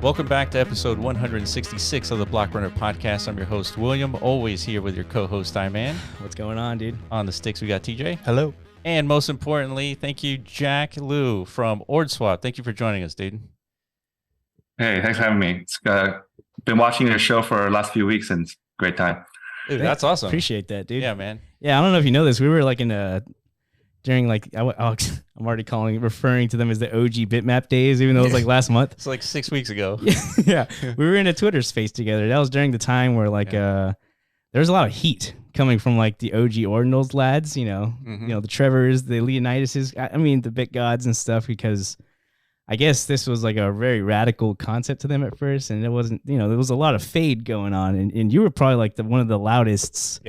Welcome back to episode 166 of the Block Runner podcast. I'm your host, William, always here with your co-host, Iman. What's going on, dude? On the sticks, we got TJ. Hello. And most importantly, thank you, Jack Liu from OrdSwap. Thank you for joining us, dude. Hey, thanks for having me. It's been watching your show for the last few weeks, and it's a great time. Dude, that's awesome. Appreciate that, dude. Yeah, man. Yeah, I don't know if you know this. We were like during like, I'm already referring to them as the OG Bitmap days, even though it was like last month. It's like 6 weeks ago. Yeah. We were in a Twitter space together. That was during the time where there was a lot of heat coming from like the OG Ordinals lads, you know, the Trevors, the Leonidases, I mean, the Bit Gods and stuff, because I guess this was like a very radical concept to them at first. And it wasn't, there was a lot of fade going on. And you were probably like one of the loudest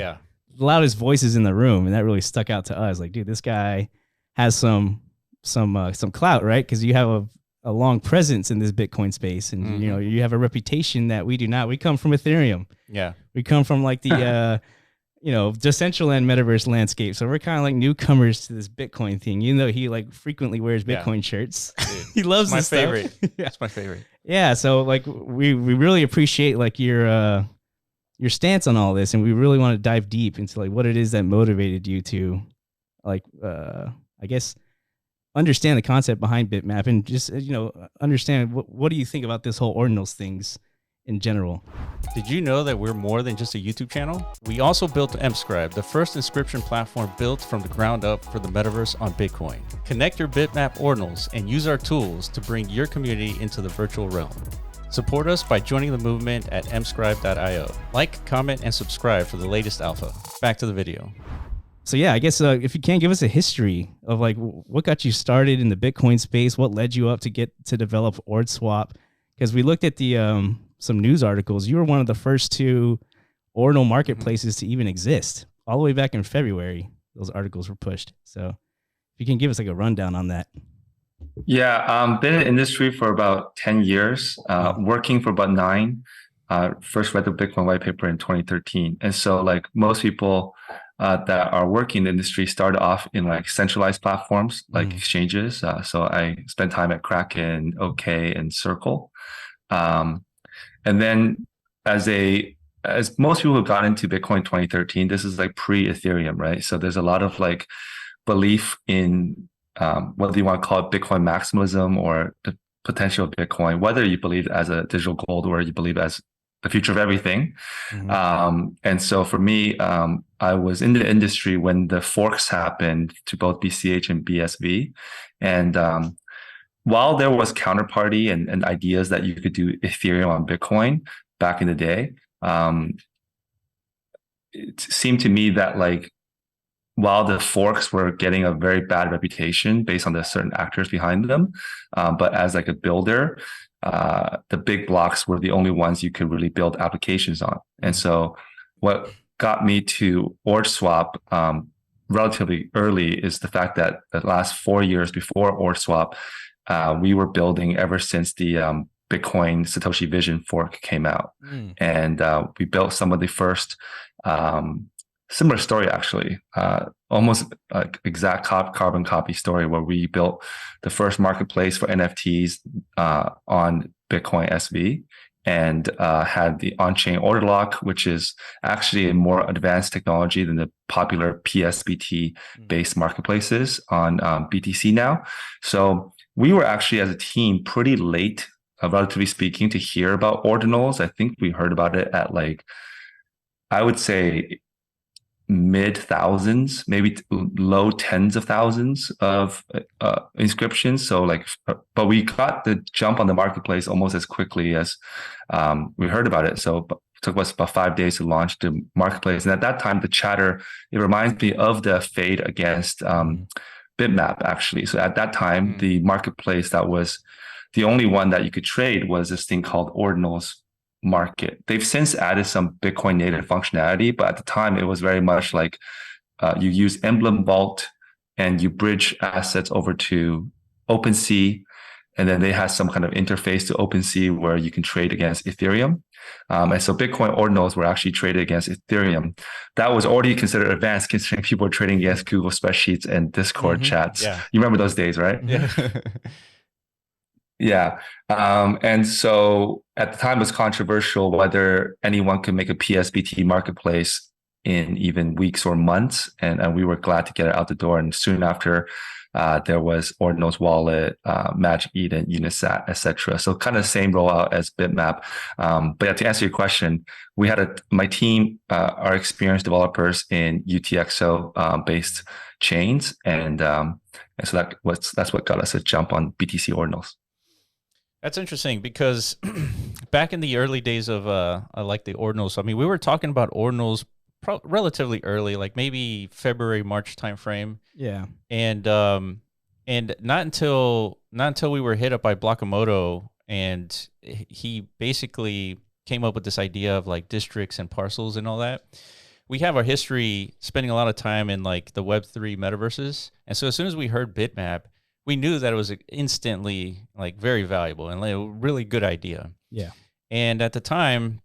voices in the room, and that really stuck out to us. Like, dude, this guy has some clout, right? Because you have a long presence in this Bitcoin space, and you have a reputation that we do not. We come from Ethereum. Yeah, we come from like the Decentraland metaverse landscape. So we're kind of like newcomers to this Bitcoin thing. Even though he like frequently wears Bitcoin shirts, he loves my this favorite. Stuff. That's my favorite. Yeah, so like we really appreciate like your stance on all this, and we really want to dive deep into like what it is that motivated you to like I guess understand the concept behind Bitmap, and just understand what do you think about this whole Ordinals things in general. Did you know that we're more than just a YouTube channel? We also built Mscribe, the first inscription platform built from the ground up for the metaverse on Bitcoin. Connect your Bitmap Ordinals and use our tools to bring your community into the virtual realm. Support us by joining the movement at mscribe.io. Like, comment, and subscribe for the latest alpha. Back to the video. So yeah, I guess if you can give us a history of like what got you started in the Bitcoin space, what led you up to get to develop OrdSwap, because we looked at the some news articles. You were one of the first two Ordinal marketplaces to even exist. All the way back in February, those articles were pushed. So if you can give us like a rundown on that. Yeah, been in the industry for about 10 years, working for about 9. First read the Bitcoin white paper in 2013. And so like most people that are working in the industry started off in like centralized platforms like exchanges. So I spent time at Kraken, OK, and Circle. And then as most people who got into Bitcoin 2013, this is like pre-Ethereum, right? So there's a lot of like belief in whether you want to call it Bitcoin maximalism or the potential of Bitcoin, whether you believe as a digital gold or you believe as the future of everything. And so for me, I was in the industry when the forks happened to both BCH and BSV. And while there was counterparty and ideas that you could do Ethereum on Bitcoin back in the day, it seemed to me that like, while the forks were getting a very bad reputation based on the certain actors behind them, but as like a builder, the big blocks were the only ones you could really build applications on. And so what got me to OrdSwap relatively early is the fact that the last 4 years before OrdSwap, we were building ever since the Bitcoin Satoshi Vision fork came out. And we built some of the first similar story, actually, almost like exact carbon copy story, where we built the first marketplace for NFTs on Bitcoin SV, and had the on-chain order lock, which is actually a more advanced technology than the popular PSBT-based marketplaces on BTC now. So we were actually, as a team, pretty late, relatively speaking, to hear about Ordinals. I think we heard about it at like, I would say, mid thousands, maybe low tens of thousands of inscriptions. So like, but we got the jump on the marketplace almost as quickly as we heard about it. So it took us about 5 days to launch the marketplace. And at that time, the chatter, it reminds me of the fade against Bitmap, actually. So at that time, the marketplace that was the only one that you could trade was this thing called Ordinals market. They've since added some Bitcoin native functionality, but at the time it was very much like you use Emblem Vault and you bridge assets over to OpenSea, and then they have some kind of interface to OpenSea where you can trade against Ethereum. And so Bitcoin Ordinals were actually traded against Ethereum. That was already considered advanced, considering people were trading against Google spreadsheets and Discord chats. Yeah. You remember those days, right? Yeah. Yeah. And so at the time it was controversial whether anyone could make a PSBT marketplace in even weeks or months. And we were glad to get it out the door. And soon after, there was Ordinals Wallet, Magic Eden, Unisat, etc. So kind of the same rollout as Bitmap. But yeah, to answer your question, we had my team are experienced developers in UTXO based chains, and so that's what got us a jump on BTC Ordinals. That's interesting because back in the early days of I like the Ordinals. I mean, we were talking about Ordinals relatively early, like maybe February, March timeframe. Yeah. And not until we were hit up by Blockamoto, and he basically came up with this idea of like districts and parcels and all that. We have our history spending a lot of time in like the Web3 metaverses. And so as soon as we heard Bitmap, we knew that it was instantly like very valuable and like a really good idea. Yeah. And at the time,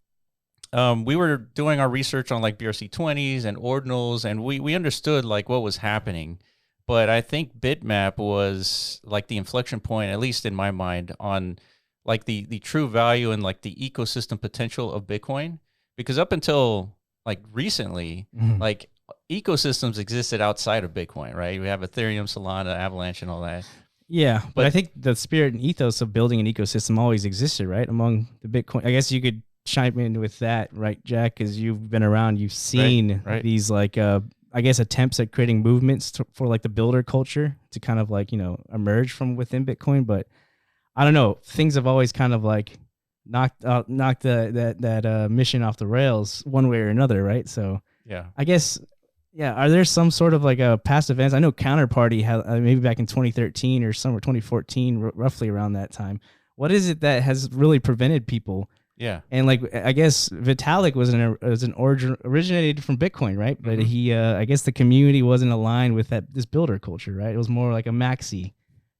we were doing our research on like BRC20s and Ordinals, and we understood like what was happening. But I think Bitmap was like the inflection point, at least in my mind, on like the true value and like the ecosystem potential of Bitcoin. Because up until like recently, like ecosystems existed outside of Bitcoin, right? We have Ethereum, Solana, Avalanche, and all that. Yeah, but I think the spirit and ethos of building an ecosystem always existed, right? Among the Bitcoin, I guess you could chime in with that, right, Jack? Because you've been around, you've seen these like, I guess, attempts at creating movements for like the builder culture to kind of like, you know, emerge from within Bitcoin. But I don't know, things have always kind of like knocked that mission off the rails one way or another, right? So yeah, I guess. Yeah, are there some sort of like a past events? I know Counterparty had maybe back in 2013 or somewhere 2014, roughly around that time. What is it that has really prevented people? Yeah, and like I guess Vitalik was an originated from Bitcoin, right? But he, I guess the community wasn't aligned with this builder culture, right? It was more like a maxi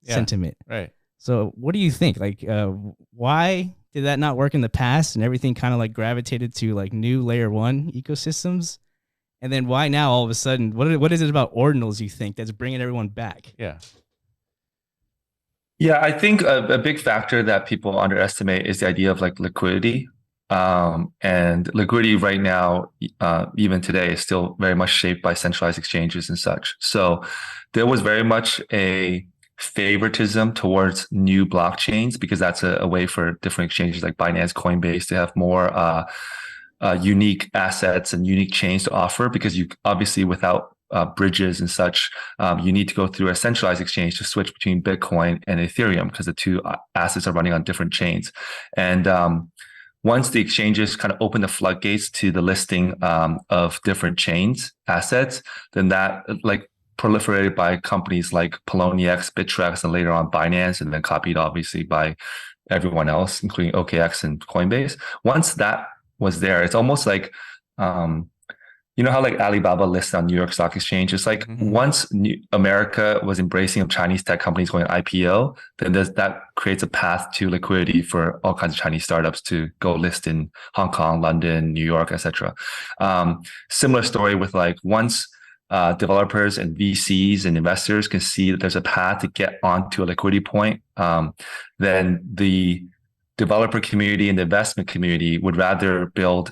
sentiment, right? So what do you think? Like, why did that not work in the past, and everything kind of like gravitated to like new layer one ecosystems? And then why now all of a sudden, what is it about Ordinals you think that's bringing everyone back? Yeah. Yeah, I think a big factor that people underestimate is the idea of like liquidity. And liquidity right now, even today, is still very much shaped by centralized exchanges and such. So there was very much a favoritism towards new blockchains because that's a way for different exchanges like Binance, Coinbase to have more unique assets and unique chains to offer, because you obviously without bridges and such, you need to go through a centralized exchange to switch between Bitcoin and Ethereum because the two assets are running on different chains. And once the exchanges kind of open the floodgates to the listing of different chains assets, then that like proliferated by companies like Poloniex, Bittrex, and later on Binance, and then copied obviously by everyone else, including OKX and Coinbase. Once that was there, it's almost like you know how like Alibaba lists on New York Stock Exchange. It's like once America was embracing of Chinese tech companies going IPO, then that creates a path to liquidity for all kinds of Chinese startups to go list in Hong Kong, London, New York, etc. Similar story with like once developers and VCs and investors can see that there's a path to get onto a liquidity point, then the developer community and the investment community would rather build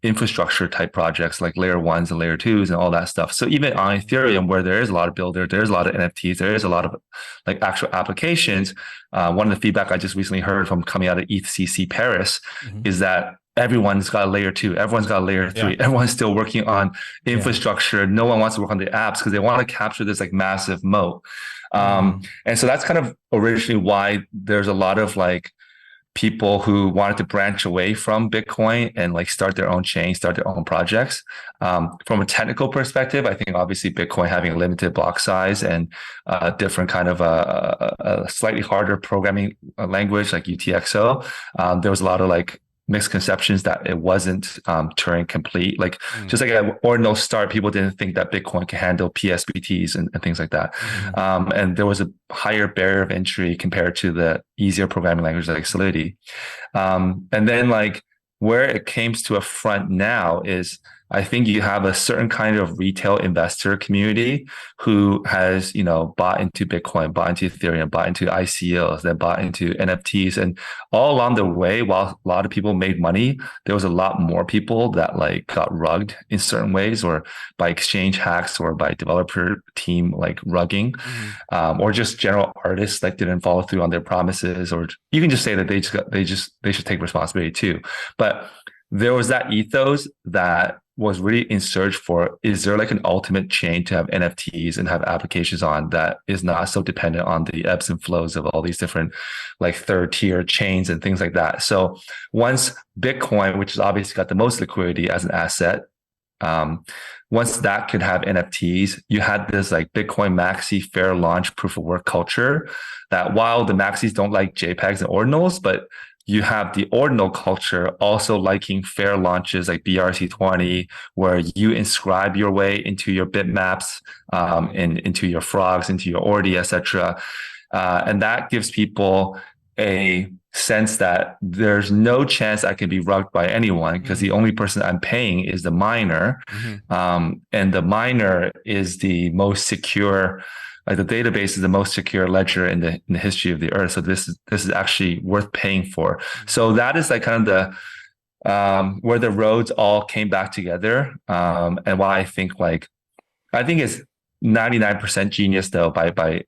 infrastructure type projects like layer ones and layer twos and all that stuff. So even on Ethereum, where there is a lot of builder, there's a lot of NFTs, there is a lot of like actual applications. One of the feedback I just recently heard from coming out of ETHCC Paris is that everyone's got a layer two, everyone's got a layer three, everyone's still working on infrastructure. No one wants to work on the apps because they want to capture this like massive moat. And so that's kind of originally why there's a lot of like people who wanted to branch away from Bitcoin and like start their own chain, start their own projects. From a technical perspective, I think obviously Bitcoin having a limited block size and different kind of a slightly harder programming language like UTXO, there was a lot of like misconceptions that it wasn't Turing complete. Like just like an ordinal start, people didn't think that Bitcoin can handle PSBTs and things like that. And there was a higher barrier of entry compared to the easier programming language like Solidity. And then like where it came to a front now is I think you have a certain kind of retail investor community who has, bought into Bitcoin, bought into Ethereum, bought into ICOs, then bought into NFTs. And all along the way, while a lot of people made money, there was a lot more people that like got rugged in certain ways, or by exchange hacks, or by developer team like rugging, or just general artists like didn't follow through on their promises, or you can just say that they should take responsibility too. But there was that ethos that was really in search for, is there like an ultimate chain to have NFTs and have applications on that is not so dependent on the ebbs and flows of all these different like third tier chains and things like that. So once Bitcoin, which has obviously got the most liquidity as an asset, once that could have NFTs, you had this like Bitcoin maxi fair launch proof of work culture that while the maxis don't like JPEGs and ordinals, but you have the ordinal culture also liking fair launches like BRC20, where you inscribe your way into your bitmaps, and into your frogs, into your ordi, etc. And that gives people a sense that there's no chance I can be rugged by anyone, because the only person I'm paying is the miner. And the miner is the most secure, like the database is the most secure ledger in the history of the earth. So this is actually worth paying for. So that is like kind of the where the roads all came back together. And why I think it's 99% genius though by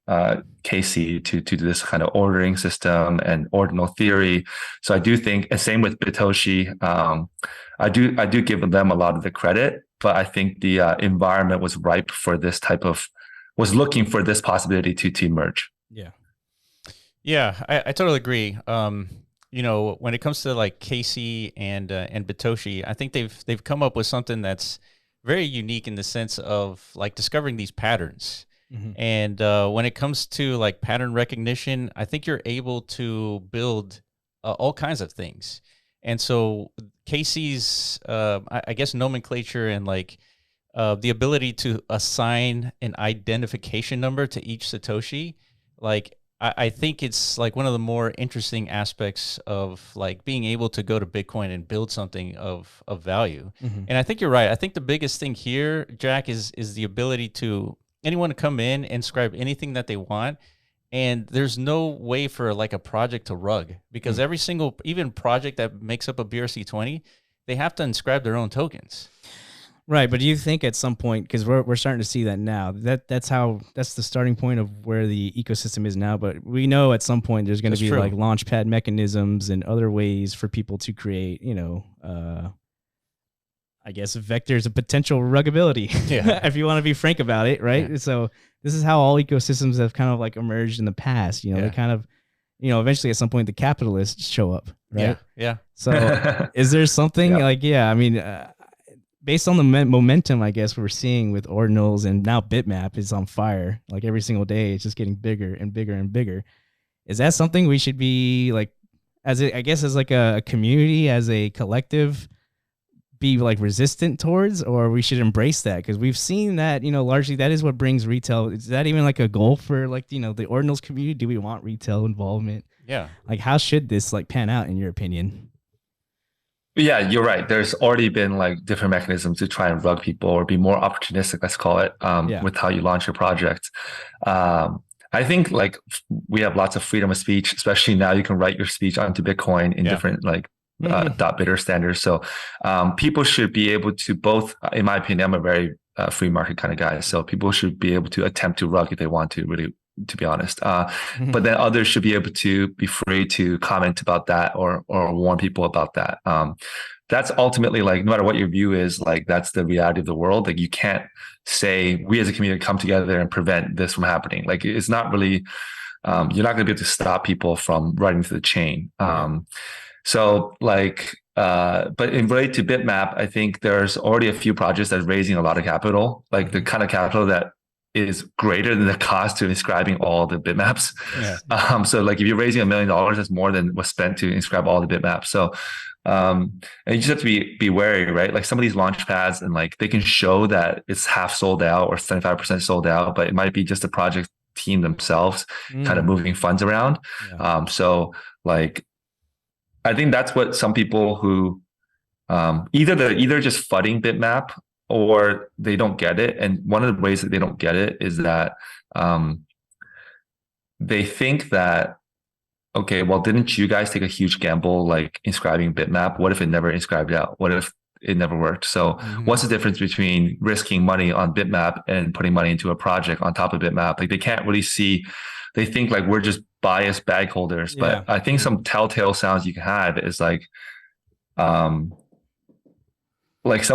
Casey to do this kind of ordering system and ordinal theory. So I do think, and same with Bitoshi, I do give them a lot of the credit, but I think the environment was ripe for this was looking for this possibility to emerge. Yeah, I totally agree. When it comes to like Casey and Bitoshi, I think they've come up with something that's very unique in the sense of like discovering these patterns. And when it comes to like pattern recognition, I think you're able to build all kinds of things. And so Casey's, I guess, nomenclature and like the ability to assign an identification number to each Satoshi, like I think it's like one of the more interesting aspects of like being able to go to Bitcoin and build something of value. And I think you're right. I think the biggest thing here, Jack, is the ability to anyone to come in and inscribe anything that they want. And there's no way for like a project to rug, because every single, even project that makes up a BRC20, they have to inscribe their own tokens. Right, but do you think at some point, because we're starting to see that now, that's the starting point of where the ecosystem is now, but we know at some point there's going to be like launchpad mechanisms and other ways for people to create, I guess vectors of potential ruggability, if you want to be frank about it, right? Yeah. So this is how all ecosystems have kind of like emerged in the past. They kind of, eventually at some point the capitalists show up, right? Yeah. So is there something based on the momentum, I guess we're seeing with Ordinals and now Bitmap is on fire. Like every single day, it's just getting bigger and bigger and bigger. Is that something we should be like, as like a community, as a collective, be like resistant towards, or we should embrace that? Because we've seen that, largely that is what brings retail. Is that even like a goal for like, the Ordinals community? Do we want retail involvement? Yeah. Like how should this like pan out in your opinion? Yeah, you're right. There's already been like different mechanisms to try and rug people or be more opportunistic, let's call it, with how you launch your project. I think like we have lots of freedom of speech, especially now you can write your speech onto Bitcoin in different like .bidder standards. So people should be able to both, in my opinion, I'm a very free market kind of guy. So people should be able to attempt to rug if they want to, really, to be honest. But then others should be able to be free to comment about that or warn people about that. That's ultimately like, no matter what your view is, like that's the reality of the world. Like you can't say we as a community come together and prevent this from happening. Like it's not really, you're not going to be able to stop people from writing to the chain. So like, but in relate to Bitmap, I think there's already a few projects that are raising a lot of capital, like the kind of capital that is greater than the cost to inscribing all the bitmaps. So like if you're raising $1 million, that's more than was spent to inscribe all the bitmaps. So and you just have to be wary, right? Like some of these launch pads and like they can show that it's half sold out or 75% sold out, but it might be just the project team themselves kind of moving funds around. So like I think that's what some people who either just fudding Bitmap or they don't get it. And one of the ways that they don't get it is that they think that, okay, well, didn't you guys take a huge gamble like inscribing Bitmap? What if it never inscribed out? What if it never worked? So what's the difference between risking money on Bitmap and putting money into a project on top of Bitmap? Like they can't really see, they think like we're just biased bag holders. But I think some telltale sounds you can have is like some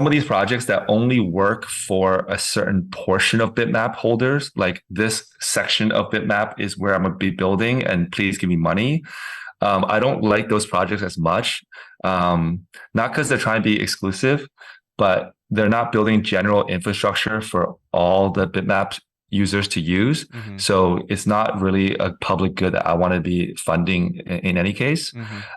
of these projects that only work for a certain portion of Bitmap holders, like this section of Bitmap is where I'm going to be building and please give me money. I don't like those projects as much, not because they're trying to be exclusive, but they're not building general infrastructure for all the Bitmap users to use. So it's not really a public good that I want to be funding in any case.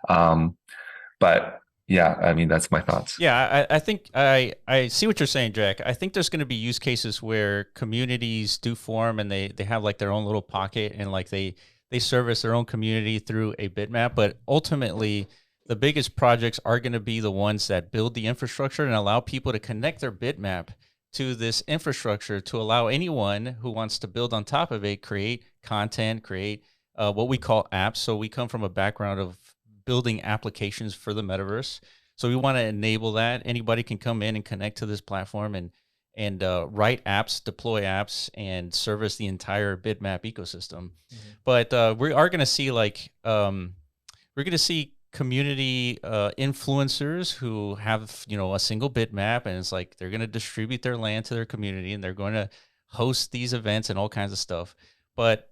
But yeah, I mean, that's my thoughts. Yeah, I think I see what you're saying, Jack. I think there's going to be use cases where communities do form and they have like their own little pocket and like they service their own community through a bitmap. But ultimately, the biggest projects are going to be the ones that build the infrastructure and allow people to connect their bitmap to this infrastructure to allow anyone who wants to build on top of it, create content, create what we call apps. So we come from a background of building applications for the metaverse. So we want to enable that. Anybody can come in and connect to this platform and write apps, deploy apps, and service the entire bitmap ecosystem. But we are going to see like we're going to see community influencers who have a single bitmap, and it's like they're going to distribute their land to their community, and they're going to host these events and all kinds of stuff. But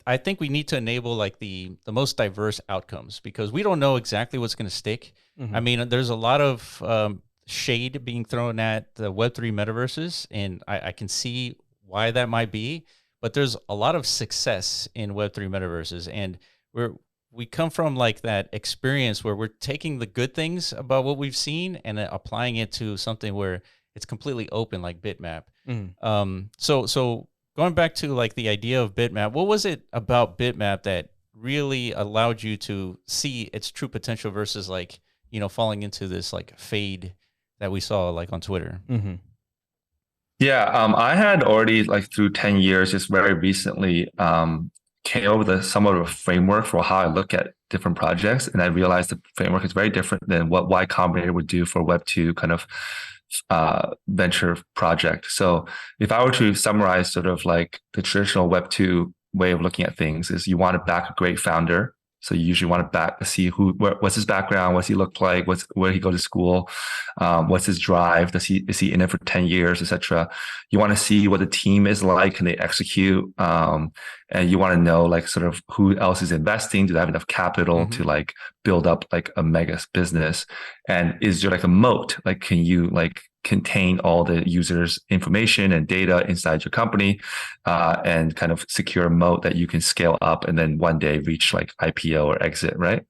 I think we need to enable like the most diverse outcomes because we don't know exactly what's going to stick. I mean, there's a lot of shade being thrown at the Web3 metaverses, and I can see why that might be, but there's a lot of success in Web3 metaverses, and we come from like that experience where we're taking the good things about what we've seen and applying it to something where it's completely open like Bitmap. So going back to like the idea of Bitmap, what was it about Bitmap that really allowed you to see its true potential versus like, falling into this like fade that we saw like on Twitter? Yeah, I had already like through 10 years, just very recently came up with somewhat of a framework for how I look at different projects. And I realized the framework is very different than what Y Combinator would do for Web2 kind of venture project. So if I were to summarize sort of like the traditional Web2 way of looking at things is you want to back a great founder. So you usually want to see what's his background, what's he look like, where he go to school, what's his drive, is he in it for 10 years, etc. You want to see what the team is like, can they execute, and you want to know like sort of who else is investing, do they have enough capital to like build up like a mega business, and is there like a moat, like can you like contain all the users' information and data inside your company, and kind of secure a moat that you can scale up and then one day reach like IPO or exit, right?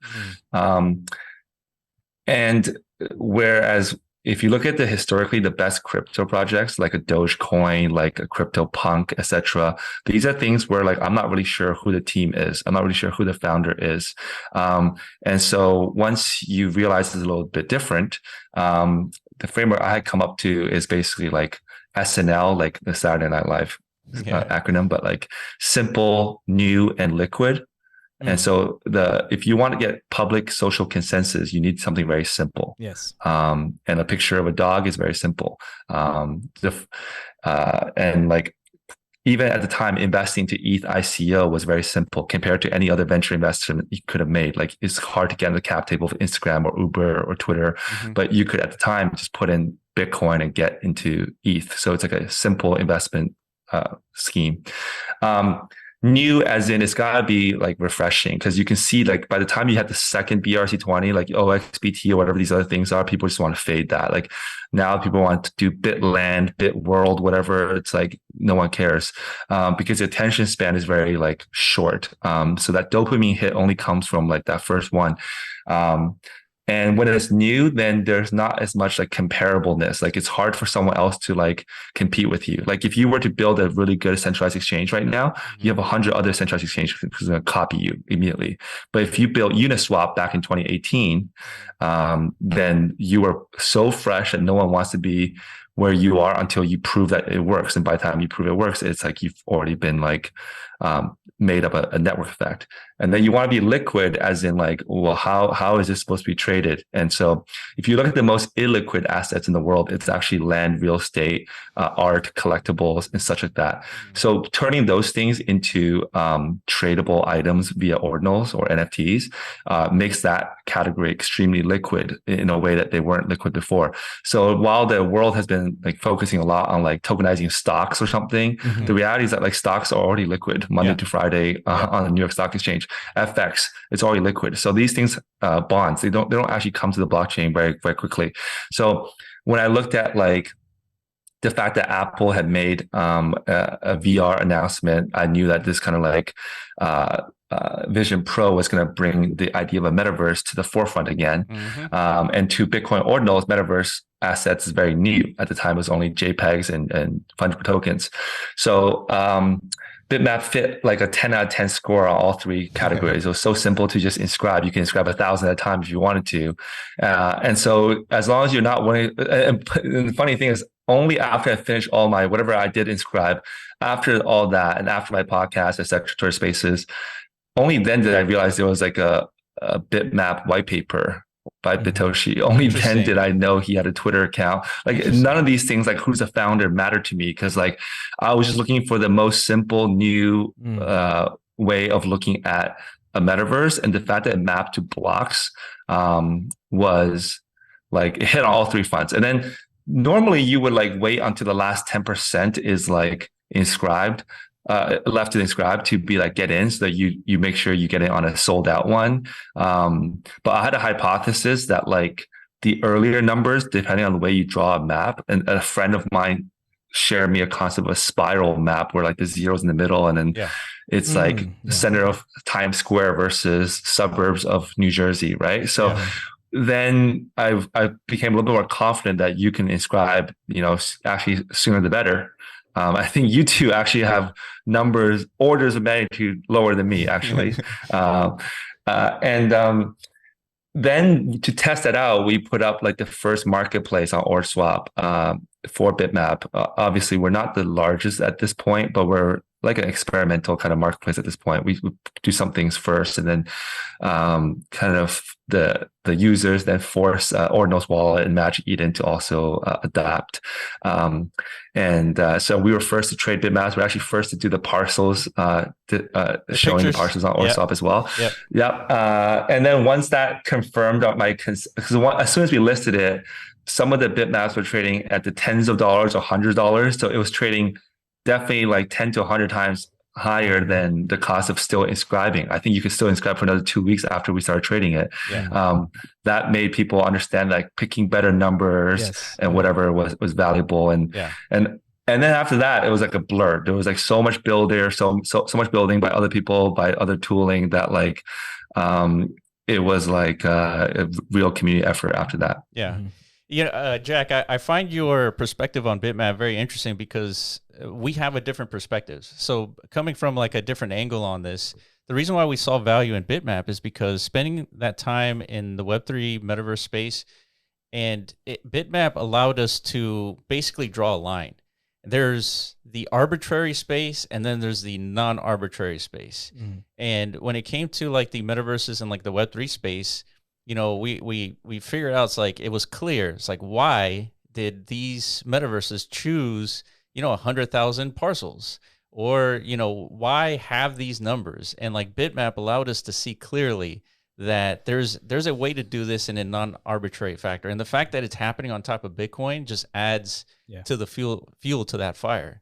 And whereas if you look at historically the best crypto projects like a Dogecoin, like a CryptoPunk, etc., these are things where like I'm not really sure who the team is. I'm not really sure who the founder is. And so once you realize it's a little bit different, the framework I had come up to is basically like SNL, like the Saturday Night Live acronym, but like simple, new, and liquid. And so if you want to get public social consensus, you need something very simple. Yes. And a picture of a dog is very simple. And like even at the time, investing to ETH ICO was very simple compared to any other venture investment you could have made. Like it's hard to get on the cap table of Instagram or Uber or Twitter, but you could at the time just put in Bitcoin and get into ETH. So it's like a simple investment scheme. New as in it's gotta be like refreshing because you can see like by the time you had the second BRC20, like OXBT or whatever these other things are, people just want to fade that. Like now people want to do Bitland, Bitworld, whatever. It's like no one cares because the attention span is very like short. So that dopamine hit only comes from like that first one. And when it's new, then there's not as much like comparableness. Like it's hard for someone else to like compete with you. Like if you were to build a really good centralized exchange right now, you have 100 other centralized exchanges who's going to copy you immediately. But if you built Uniswap back in 2018, then you were so fresh that no one wants to be where you are until you prove that it works. And by the time you prove it works, it's like you've already been like made up a network effect. And then you want to be liquid, as in like, well, how is this supposed to be traded? And so if you look at the most illiquid assets in the world, it's actually land, real estate, art, collectibles, and such like that. So turning those things into tradable items via ordinals or NFTs makes that category extremely liquid in a way that they weren't liquid before. So while the world has been like focusing a lot on like tokenizing stocks or something, the reality is that like stocks are already liquid Monday to Friday on the New York Stock Exchange. FX, it's already liquid. So these things, bonds, they don't actually come to the blockchain very, very quickly. So when I looked at like the fact that Apple had made a VR announcement, I knew that this kind of like Vision Pro was going to bring the idea of a metaverse to the forefront again. And to Bitcoin Ordinals, metaverse assets is very new. At the time, it was only JPEGs and fungible tokens. So Bitmap fit like a 10 out of 10 score on all three categories. It was so simple to just inscribe. You can inscribe 1,000 at a time if you wanted to. And so as long as you're not willing, and the funny thing is, only after I finished all my, whatever I did inscribe, after all that, and after my podcast at Secretary Spaces, only then did I realize there was like a Bitmap white paper by Bitoshi. Only then did I know he had a Twitter account. Like none of these things, like who's the founder, mattered to me, because like I was just looking for the most simple new way of looking at a metaverse, and the fact that it mapped to blocks was like it hit on all three fronts. And then normally you would like wait until the last 10% is like inscribed. Left to inscribe to be like get in, so that you make sure you get in on a sold out one. But I had a hypothesis that like the earlier numbers, depending on the way you draw a map, and a friend of mine shared me a concept of a spiral map where like the zeros in the middle, and then it's like center of Times Square versus suburbs of New Jersey, right? So then I became a little bit more confident that you can inscribe, actually sooner the better. I think you two actually have numbers, orders of magnitude lower than me, actually. Then to test that out, we put up like the first marketplace on OrSwap for Bitmap. Obviously, we're not the largest at this point, but we're like an experimental kind of marketplace at this point. We do some things first, and then kind of the users then force Ordinals Wallet and Magic Eden to also adapt. So we were first to trade Bitmaps. We're actually first to do the parcels, showing the parcels on OrSwap as well. And then once that confirmed because as soon as we listed it, some of the Bitmaps were trading at the tens of dollars or $100. So it was trading definitely like 10 to 100 times higher than the cost of still inscribing. I think you could still inscribe for another 2 weeks after we started trading it. That made people understand like picking better numbers and whatever was valuable. And then after that, it was like a blur. There was like so much builder, so much building by other people, by other tooling, that like it was like a real community effort after that. Jack, I find your perspective on Bitmap very interesting, because we have a different perspective. So coming from like a different angle on this, the reason why we saw value in Bitmap is because spending that time in the Web3 metaverse space, and Bitmap allowed us to basically draw a line. There's the arbitrary space, and then there's the non-arbitrary space. And when it came to like the metaverses and like the Web3 space, we figured out, it's like, it was clear. It's like, why did these metaverses choose, 100,000 parcels, or, why have these numbers? And like Bitmap allowed us to see clearly that there's a way to do this in a non-arbitrary factor. And the fact that it's happening on top of Bitcoin just adds to the fuel to that fire.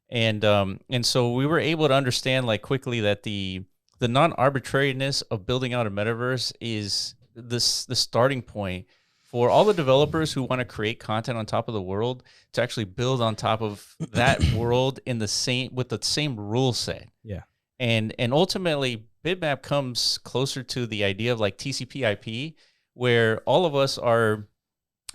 And so we were able to understand like quickly that the non-arbitrariness of building out a metaverse is the starting point for all the developers who want to create content on top of the world to actually build on top of that world with the same rule set. And ultimately Bitmap comes closer to the idea of like TCP/IP, where all of us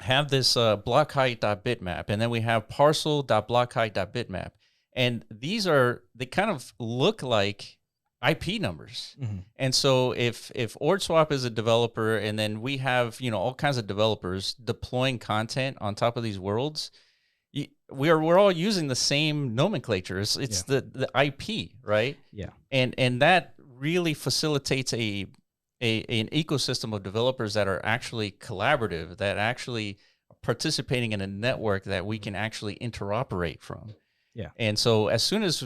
have this block height.bitmap, and then we have parcel.block height.bitmap. And they kind of look like IP numbers. And so if OrdSwap is a developer, and then we have, all kinds of developers deploying content on top of these worlds, we're all using the same nomenclature. It's the IP, right? Yeah. And that really facilitates an ecosystem of developers that are actually collaborative, that actually participating in a network that we can actually interoperate from. Yeah. And so as soon as,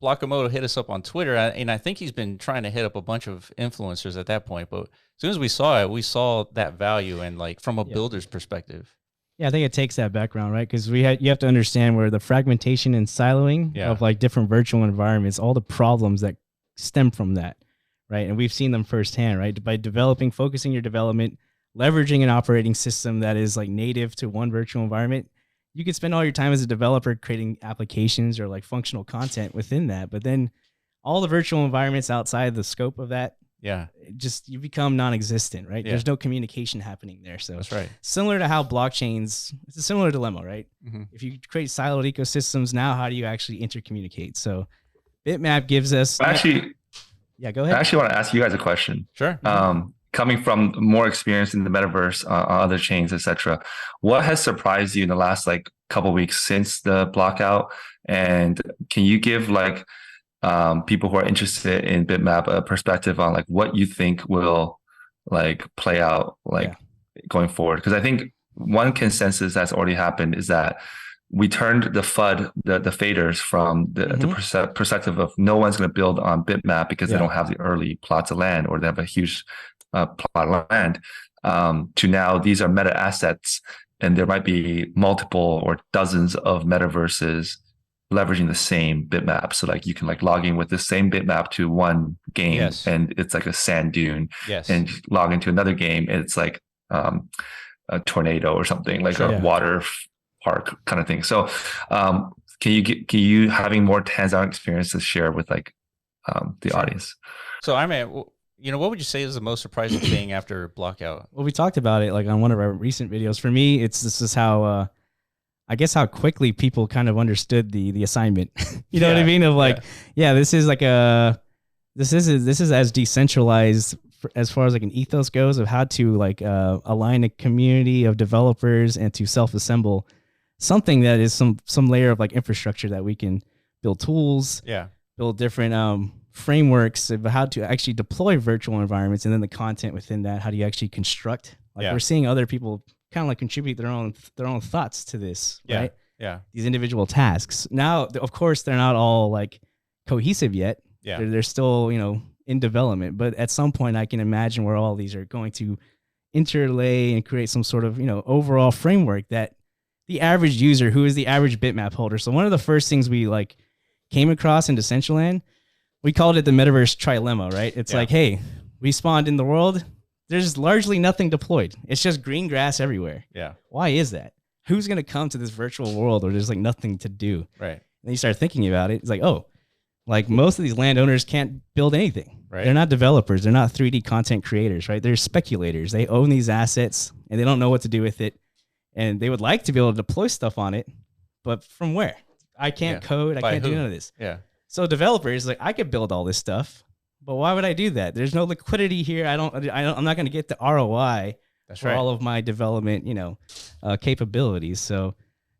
Blockamoto hit us up on Twitter, and I think he's been trying to hit up a bunch of influencers at that point, but as soon as we saw that value, and like from a builder's perspective. Yeah, I think it takes that background, right? Because you have to understand where the fragmentation and siloing of like different virtual environments, all the problems that stem from that, right? And we've seen them firsthand, right? By focusing your development, leveraging an operating system that is like native to one virtual environment, you could spend all your time as a developer creating applications or like functional content within that. But then all the virtual environments outside the scope of that, you become non-existent, right? There's no communication happening there. So that's right. Similar to how blockchains, it's a similar dilemma, right? If you create siloed ecosystems, now how do you actually intercommunicate? So Bitmap gives us... go ahead. I actually want to ask you guys a question. Sure. Coming from more experience in the metaverse, on other chains, etc., what has surprised you in the last like couple of weeks since the blockout? And can you give like people who are interested in Bitmap a perspective on like what you think will like play out like going forward? Because I think one consensus that's already happened is that we turned the FUD, the faders, from the perspective of no one's going to build on Bitmap because they don't have the early plots of land, or they have a huge plot of land, to now these are meta assets, and there might be multiple or dozens of metaverses leveraging the same bitmap. So like you can like log in with the same bitmap to one game, and it's like a sand dune, and log into another game, and it's like a tornado or something, like a water park kind of thing. So can you having more hands-on experience to share with like the audience? So I mean, what would you say is the most surprising thing after blockout? Well, we talked about it like on one of our recent videos. For me, this is how I guess how quickly people kind of understood the assignment. You know what I mean? Of like, this is like this is as decentralized as far as like an ethos goes of how to like align a community of developers and to self-assemble something that is some layer of like infrastructure that we can build tools, build different frameworks of how to actually deploy virtual environments, and then the content within that. How do you actually construct? Like we're seeing other people kind of like contribute their own thoughts to this, right? Yeah. These individual tasks. Now, of course, they're not all like cohesive yet. Yeah. They're still, in development, but at some point I can imagine where all these are going to interlay and create some sort of, overall framework that the average user, who is the average bitmap holder. So one of the first things we like came across in Decentraland, we called it the metaverse trilemma, right? It's like, hey, we spawned in the world. There's largely nothing deployed. It's just green grass everywhere. Yeah. Why is that? Who's going to come to this virtual world where there's like nothing to do? Right. And you start thinking about it. It's like, oh, like most of these landowners can't build anything. Right. They're not developers. They're not 3D content creators, right? They're speculators. They own these assets and they don't know what to do with it. And they would like to be able to deploy stuff on it, but from where? I can't code. I can't do none of this. Yeah. So developers, like, I could build all this stuff, but why would I do that? There's no liquidity here. I'm not going to get the ROI for all of my development, capabilities. So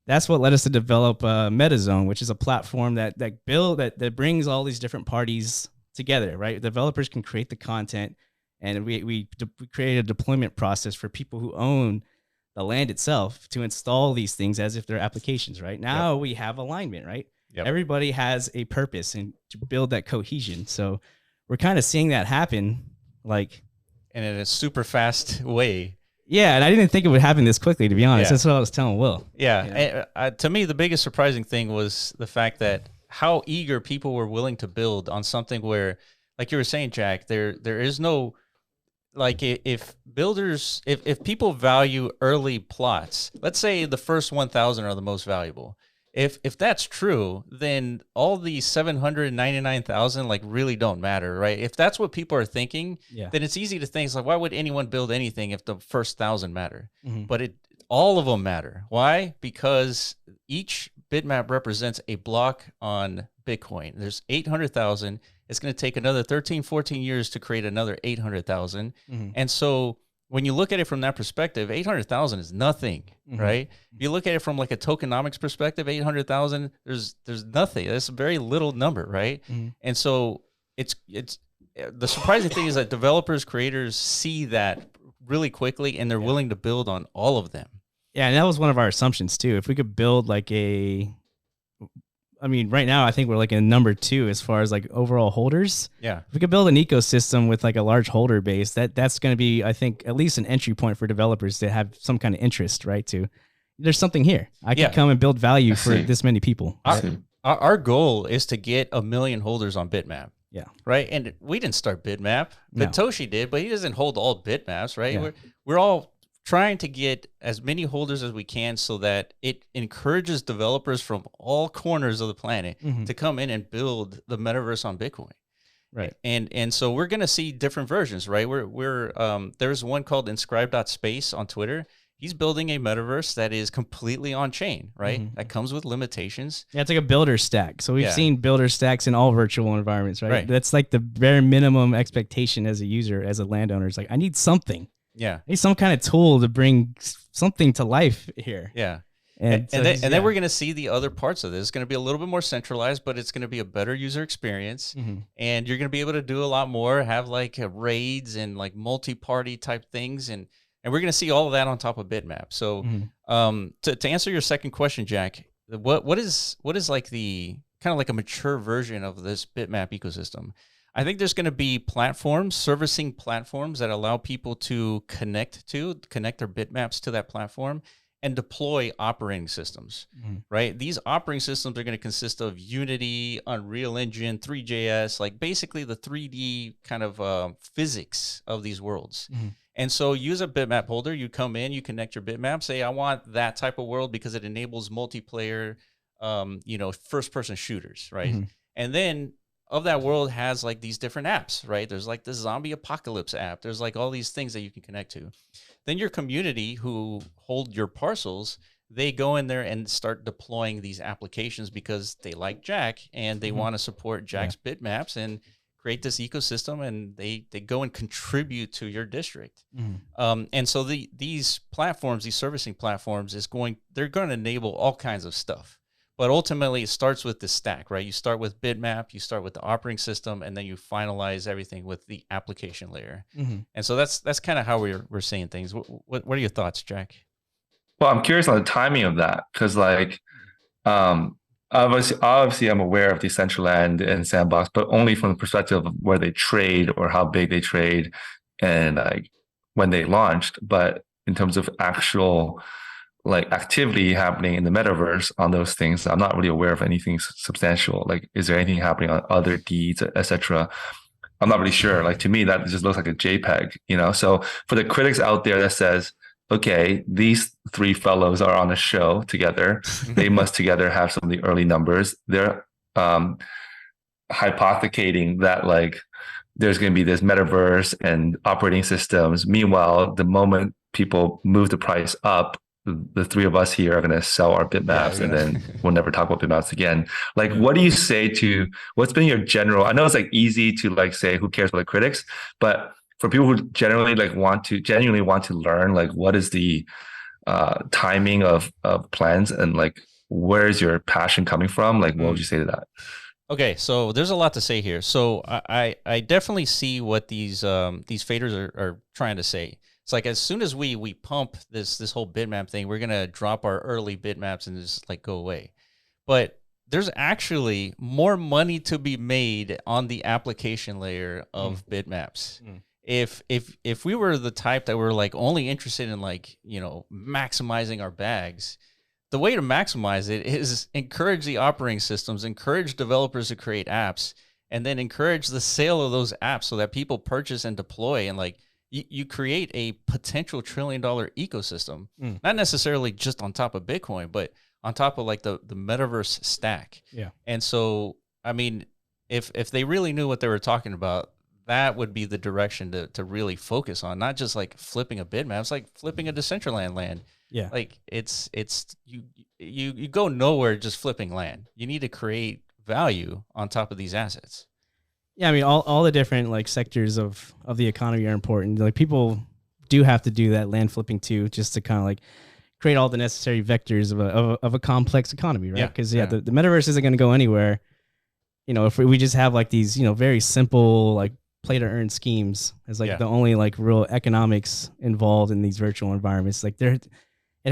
that's what led us to develop MetaZone, which is a platform that brings all these different parties together, right? Developers can create the content, and we create a deployment process for people who own the land itself to install these things as if they're applications, right? Now we have alignment, right? Yep. Everybody has a purpose and to build that cohesion. So we're kind of seeing that happen, like, and in a super fast way. Yeah, and I didn't think it would happen this quickly, to be honest. That's what I was telling Will. Yeah, to me, the biggest surprising thing was the fact that how eager people were willing to build on something where, like you were saying, Jack, there is no, like, if people value early plots, let's say the first 1,000 are the most valuable, if that's true, then all the 799,000 like really don't matter, right? If that's what people are thinking, then it's easy to think, it's like, why would anyone build anything if the first 1,000 matter? But all of them matter. Why? Because each bitmap represents a block on Bitcoin. There's 800,000. It's going to take another 13, 14 years to create another 800,000. And so when you look at it from that perspective, 800,000 is nothing, right? If you look at it from like a tokenomics perspective, 800,000, there's nothing. That's a very little number, right? And so it's the surprising thing is that developers, creators see that really quickly, and they're willing to build on all of them. Yeah, and that was one of our assumptions too. If we could build like right now I think we're like in number 2 as far as like overall holders. Yeah. If we could build an ecosystem with like a large holder base, that's going to be, I think, at least an entry point for developers to have some kind of interest, right? There's something here. I can come and build value for this many people. Our goal is to get 1 million holders on Bitmap. Yeah. Right. And we didn't start Bitmap. No. Toshi did, but he doesn't hold all bitmaps, right? Yeah. We're all trying to get as many holders as we can so that it encourages developers from all corners of the planet to come in and build the metaverse on Bitcoin. Right. And so we're going to see different versions, right? There's one called inscribe.space on Twitter. He's building a metaverse that is completely on chain, right? That comes with limitations. Yeah, it's like a builder stack. So we've seen builder stacks in all virtual environments, right? That's like the bare minimum expectation as a user, as a landowner. It's like, I need something. Yeah. I need some kind of tool to bring something to life here. Yeah. And then we're going to see the other parts of this. It's going to be a little bit more centralized, but it's going to be a better user experience. And you're going to be able to do a lot more, have like raids and like multi-party type things. And we're going to see all of that on top of Bitmap. So to answer your second question, Jack, what is like the kind of like a mature version of this Bitmap ecosystem? I think there's going to be platforms, servicing platforms that allow people to connect their bitmaps to that platform and deploy operating systems, right? These operating systems are going to consist of Unity, Unreal Engine, 3JS, like basically the 3D kind of physics of these worlds. And so use a bitmap holder, you come in, you connect your bitmap, say, I want that type of world because it enables multiplayer, first-person shooters, right? And then of that world has like these different apps, right? There's like the zombie apocalypse app. There's like all these things that you can connect to. Then your community who hold your parcels, they go in there and start deploying these applications because they like Jack and they want to support Jack's bitmaps and create this ecosystem, and they go and contribute to your district. And so these platforms, these servicing platforms they're going to enable all kinds of stuff. But ultimately, it starts with the stack, right? You start with Bitmap, you start with the operating system, and then you finalize everything with the application layer. And so that's kind of how we're seeing things. What are your thoughts, Jack? Well, I'm curious on the timing of that because, like, obviously, I'm aware of Decentraland and Sandbox, but only from the perspective of where they trade or how big they trade and like when they launched. But in terms of actual like activity happening in the metaverse on those things, I'm not really aware of anything substantial. Like, is there anything happening on other deeds, etc.? I'm not really sure. Like, to me, that just looks like a JPEG, So for the critics out there that says, okay, these three fellows are on a show together, they must together have some of the early numbers. They're hypothecating that like there's going to be this metaverse and operating systems. Meanwhile, the moment people move the price up, the three of us here are going to sell our bitmaps and then we'll never talk about bitmaps again. Like, what do you say to, what's been your general, I know it's like easy to like say, who cares about the critics, but for people who genuinely want to learn, like what is the timing of plans and like, where's your passion coming from? Like, what would you say to that? Okay, so there's a lot to say here. So I definitely see what these faders are trying to say. It's like as soon as we pump this whole bitmap thing, we're gonna drop our early bitmaps and just like go away. But there's actually more money to be made on the application layer of bitmaps. If we were the type that were like only interested in like maximizing our bags, the way to maximize it is encourage the operating systems, encourage developers to create apps, and then encourage the sale of those apps so that people purchase and deploy and like. You create a potential $1 trillion ecosystem, not necessarily just on top of Bitcoin, but on top of like the metaverse stack. Yeah. And so, I mean, if they really knew what they were talking about, that would be the direction to really focus on, not just like flipping a bitmap. It's like flipping a Decentraland land. Yeah. Like it's you go nowhere just flipping land. You need to create value on top of these assets. Yeah, I mean, all the different like sectors of the economy are important. Like people do have to do that land flipping too, just to kind of like create all the necessary vectors of a complex economy, right? Because the metaverse isn't going to go anywhere. You know, if we just have like these, you know, very simple like play to earn schemes as like the only like real economics involved in these virtual environments, like it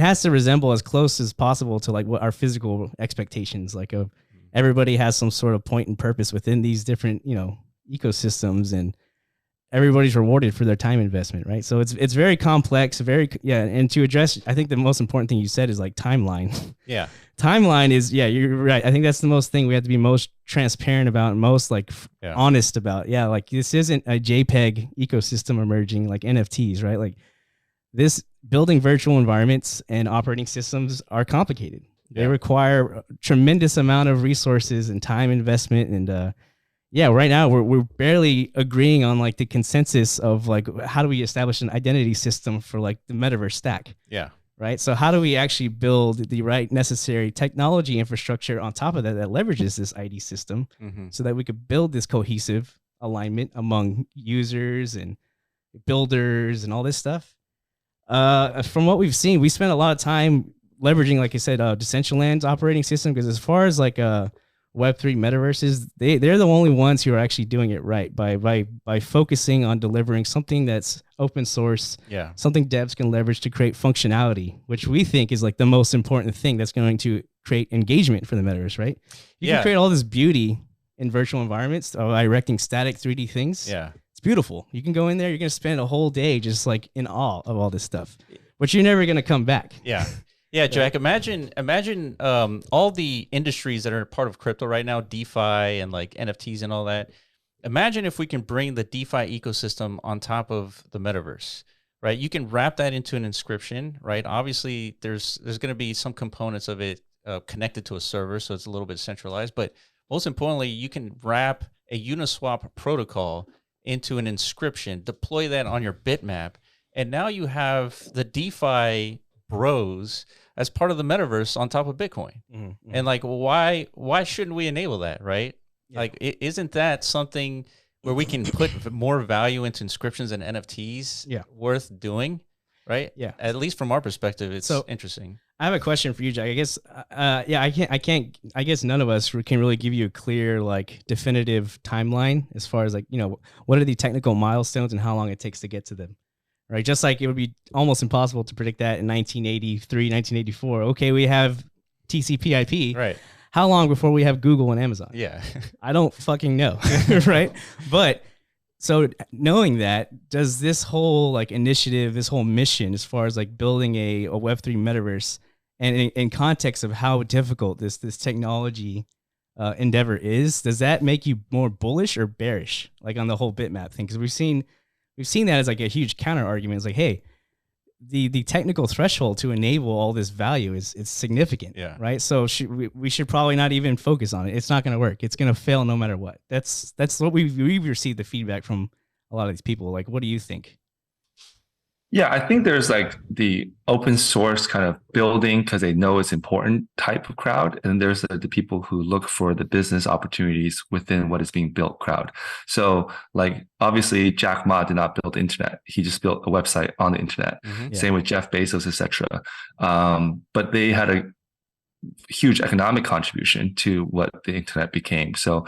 has to resemble as close as possible to like what our physical expectations like of. Everybody has some sort of point and purpose within these different, you know, ecosystems, and everybody's rewarded for their time investment, right? So it's very complex, and to address, I think the most important thing you said is like timeline. Yeah. Timeline is, you're right. I think that's the most thing we have to be most transparent about and most like honest about. Yeah, like this isn't a JPEG ecosystem emerging like NFTs, right? Like this building virtual environments and operating systems are complicated. They require a tremendous amount of resources and time investment. And right now we're barely agreeing on like the consensus of like, how do we establish an identity system for like the metaverse stack? Yeah. Right. So how do we actually build the right necessary technology infrastructure on top of that leverages this ID system so that we could build this cohesive alignment among users and builders and all this stuff? From what we've seen, we spent a lot of time leveraging, like I said, Decentraland's operating system, because as far as like Web3 metaverses, they're the only ones who are actually doing it right by focusing on delivering something that's open source, something devs can leverage to create functionality, which we think is like the most important thing that's going to create engagement for the metaverse, right? You can create all this beauty in virtual environments by erecting static 3D things. Yeah, it's beautiful. You can go in there, you're going to spend a whole day just like in awe of all this stuff, but you're never going to come back. Yeah. Yeah, Jack, imagine all the industries that are part of crypto right now, DeFi and like NFTs and all that. Imagine if we can bring the DeFi ecosystem on top of the metaverse, right? You can wrap that into an inscription, right? Obviously, there's going to be some components of it connected to a server, so it's a little bit centralized. But most importantly, you can wrap a Uniswap protocol into an inscription, deploy that on your bitmap, and now you have the DeFi bros as part of the metaverse on top of Bitcoin. And like, why shouldn't we enable that, right? Like, isn't that something where we can put more value into inscriptions and NFTs worth doing, right? Yeah. At least from our perspective, it's interesting. I have a question for you, Jack. I guess, I guess none of us can really give you a clear, like definitive timeline as far as like, you know, what are the technical milestones and how long it takes to get to them. Right, just like it would be almost impossible to predict that in 1983, 1984. Okay, we have TCP/IP. Right. How long before we have Google and Amazon? Yeah. I don't fucking know. Right. But so knowing that, does this whole like initiative, this whole mission, as far as like building a Web3 metaverse, and in context of how difficult this technology endeavor is, does that make you more bullish or bearish, like on the whole bitmap thing? Because we've seen that as like a huge counter argument. It's like, hey, the technical threshold to enable all this value is significant, right? So we should probably not even focus on it. It's not going to work. It's going to fail no matter what. That's what we've received the feedback from a lot of these people. Like, what do you think? Yeah, I think there's like the open source kind of building because they know it's important type of crowd. And there's the people who look for the business opportunities within what is being built crowd. So like, obviously Jack Ma did not build the internet. He just built a website on the internet. Same with Jeff Bezos, etc. But they had a huge economic contribution to what the internet became. So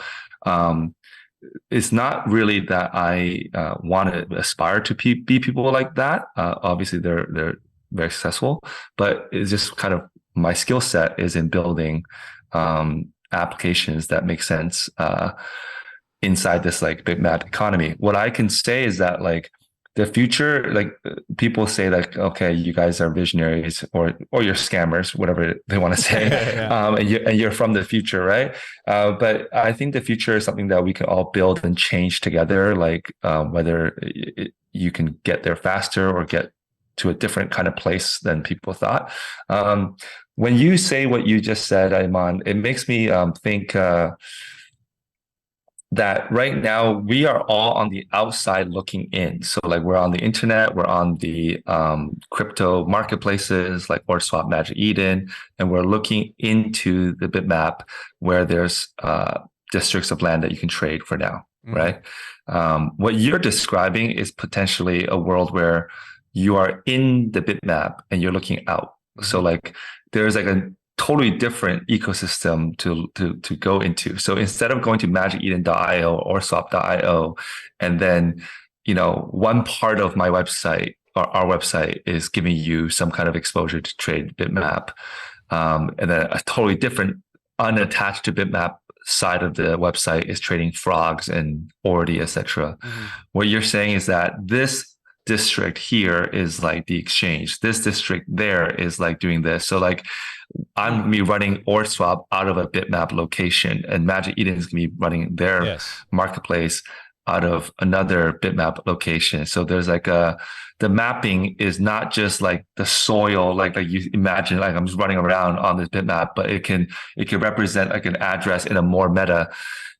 it's not really that I want to aspire to be people like that. Obviously, they're very successful, but it's just kind of my skill set is in building applications that make sense inside this like bitmap economy. What I can say is that like the future, like people say like, okay, you guys are visionaries or you're scammers, whatever they want to say. And you're from the future, right? But I think the future is something that we can all build and change together. Like whether you can get there faster or get to a different kind of place than people thought. when you say what you just said, Iman, it makes me think that right now we are all on the outside looking in. So like we're on the internet, we're on the crypto marketplaces like OrSwap, Magic Eden, and we're looking into the Bitmap where there's districts of land that you can trade for now, right? What you're describing is potentially a world where you are in the Bitmap and you're looking out. So like there's like a totally different ecosystem to go into. So instead of going to magiceden.io or swap.io, and then, you know, one part of my website or our website is giving you some kind of exposure to trade Bitmap, and then a totally different unattached to Bitmap side of the website is trading frogs and Ordi, etc. What you're saying is that this district here is like the exchange. This district there is like doing this. So like I'm gonna be running OrSwap out of a Bitmap location, and Magic Eden is gonna be running their marketplace out of another Bitmap location. So there's like the mapping is not just like the soil, like you imagine, like I'm just running around on this Bitmap, but it can represent like an address in a more meta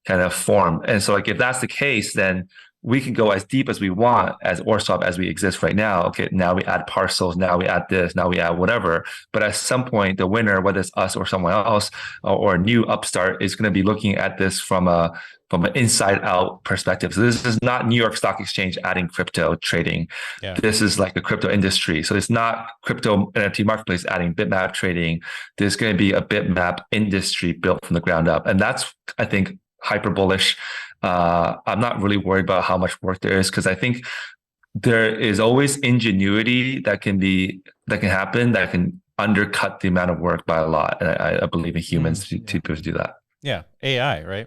kind of form. And so like if that's the case, then we can go as deep as we want as OrSwap as we exist right now. Okay, now we add parcels, now we add this, now we add whatever. But at some point, the winner, whether it's us or someone else or a new upstart, is going to be looking at this from an inside out perspective. So this is not New York Stock Exchange adding crypto trading. This is like the crypto industry. So it's not crypto NFT marketplace adding Bitmap trading. There's going to be a Bitmap industry built from the ground up. And that's, I think, hyper bullish. I'm not really worried about how much work there is, because I think there is always ingenuity that can happen that can undercut the amount of work by a lot. And I believe in humans to do that. Yeah. AI, right?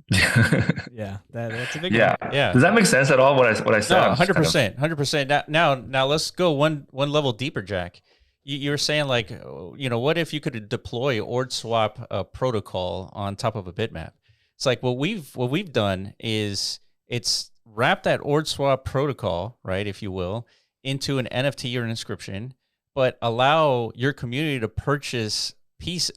Yeah, that's a big one. Yeah. Does that make sense at all? What I said? No, 100%, 100%. Now let's go one level deeper, Jack. You were saying like, you know, what if you could deploy OrSwap protocol on top of a Bitmap? It's like what we've done is it's wrapped that OrSwap protocol, right, if you will, into an NFT or an inscription, but allow your community to purchase this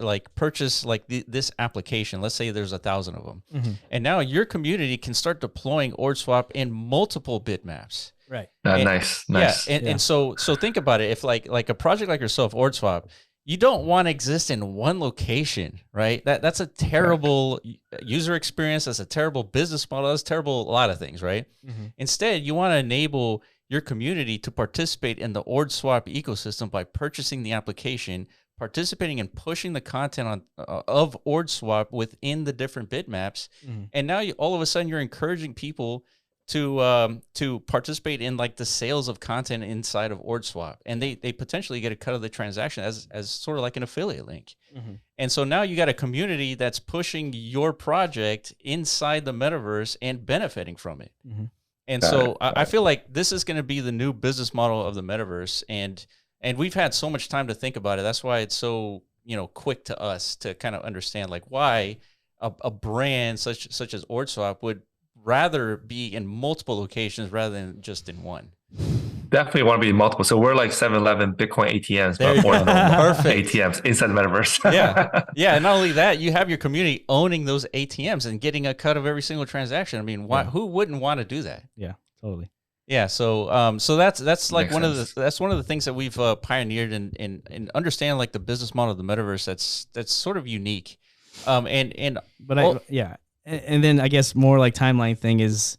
application. Let's say there's 1,000 of them, and now your community can start deploying OrSwap in multiple Bitmaps. Right. Nice. Yeah, and so think about it. If like a project like yourself, OrSwap, you don't want to exist in one location, right? That's a terrible user experience. That's a terrible business model. That's terrible a lot of things, right? Instead, you want to enable your community to participate in the OrSwap ecosystem by purchasing the application, participating and pushing the content of OrSwap within the different bitmaps, and now all of a sudden you're encouraging people to participate in like the sales of content inside of OrSwap, and they potentially get a cut of the transaction as sort of like an affiliate link. And so now you got a community that's pushing your project inside the metaverse and benefiting from it. And so I feel like this is going to be the new business model of the metaverse, and we've had so much time to think about it. That's why it's so, you know, quick to us to kind of understand like why a brand such as OrSwap would rather be in multiple locations rather than just in one. Definitely want to be in multiple. So we're like 7-Eleven Bitcoin ATMs, but more perfect ATMs inside the metaverse. Yeah. And not only that, you have your community owning those ATMs and getting a cut of every single transaction. I mean, who wouldn't want to do that? Yeah, totally. Yeah. So that's like one of the things that we've pioneered and understand like the business model of the metaverse. That's sort of unique. And then I guess more like timeline thing is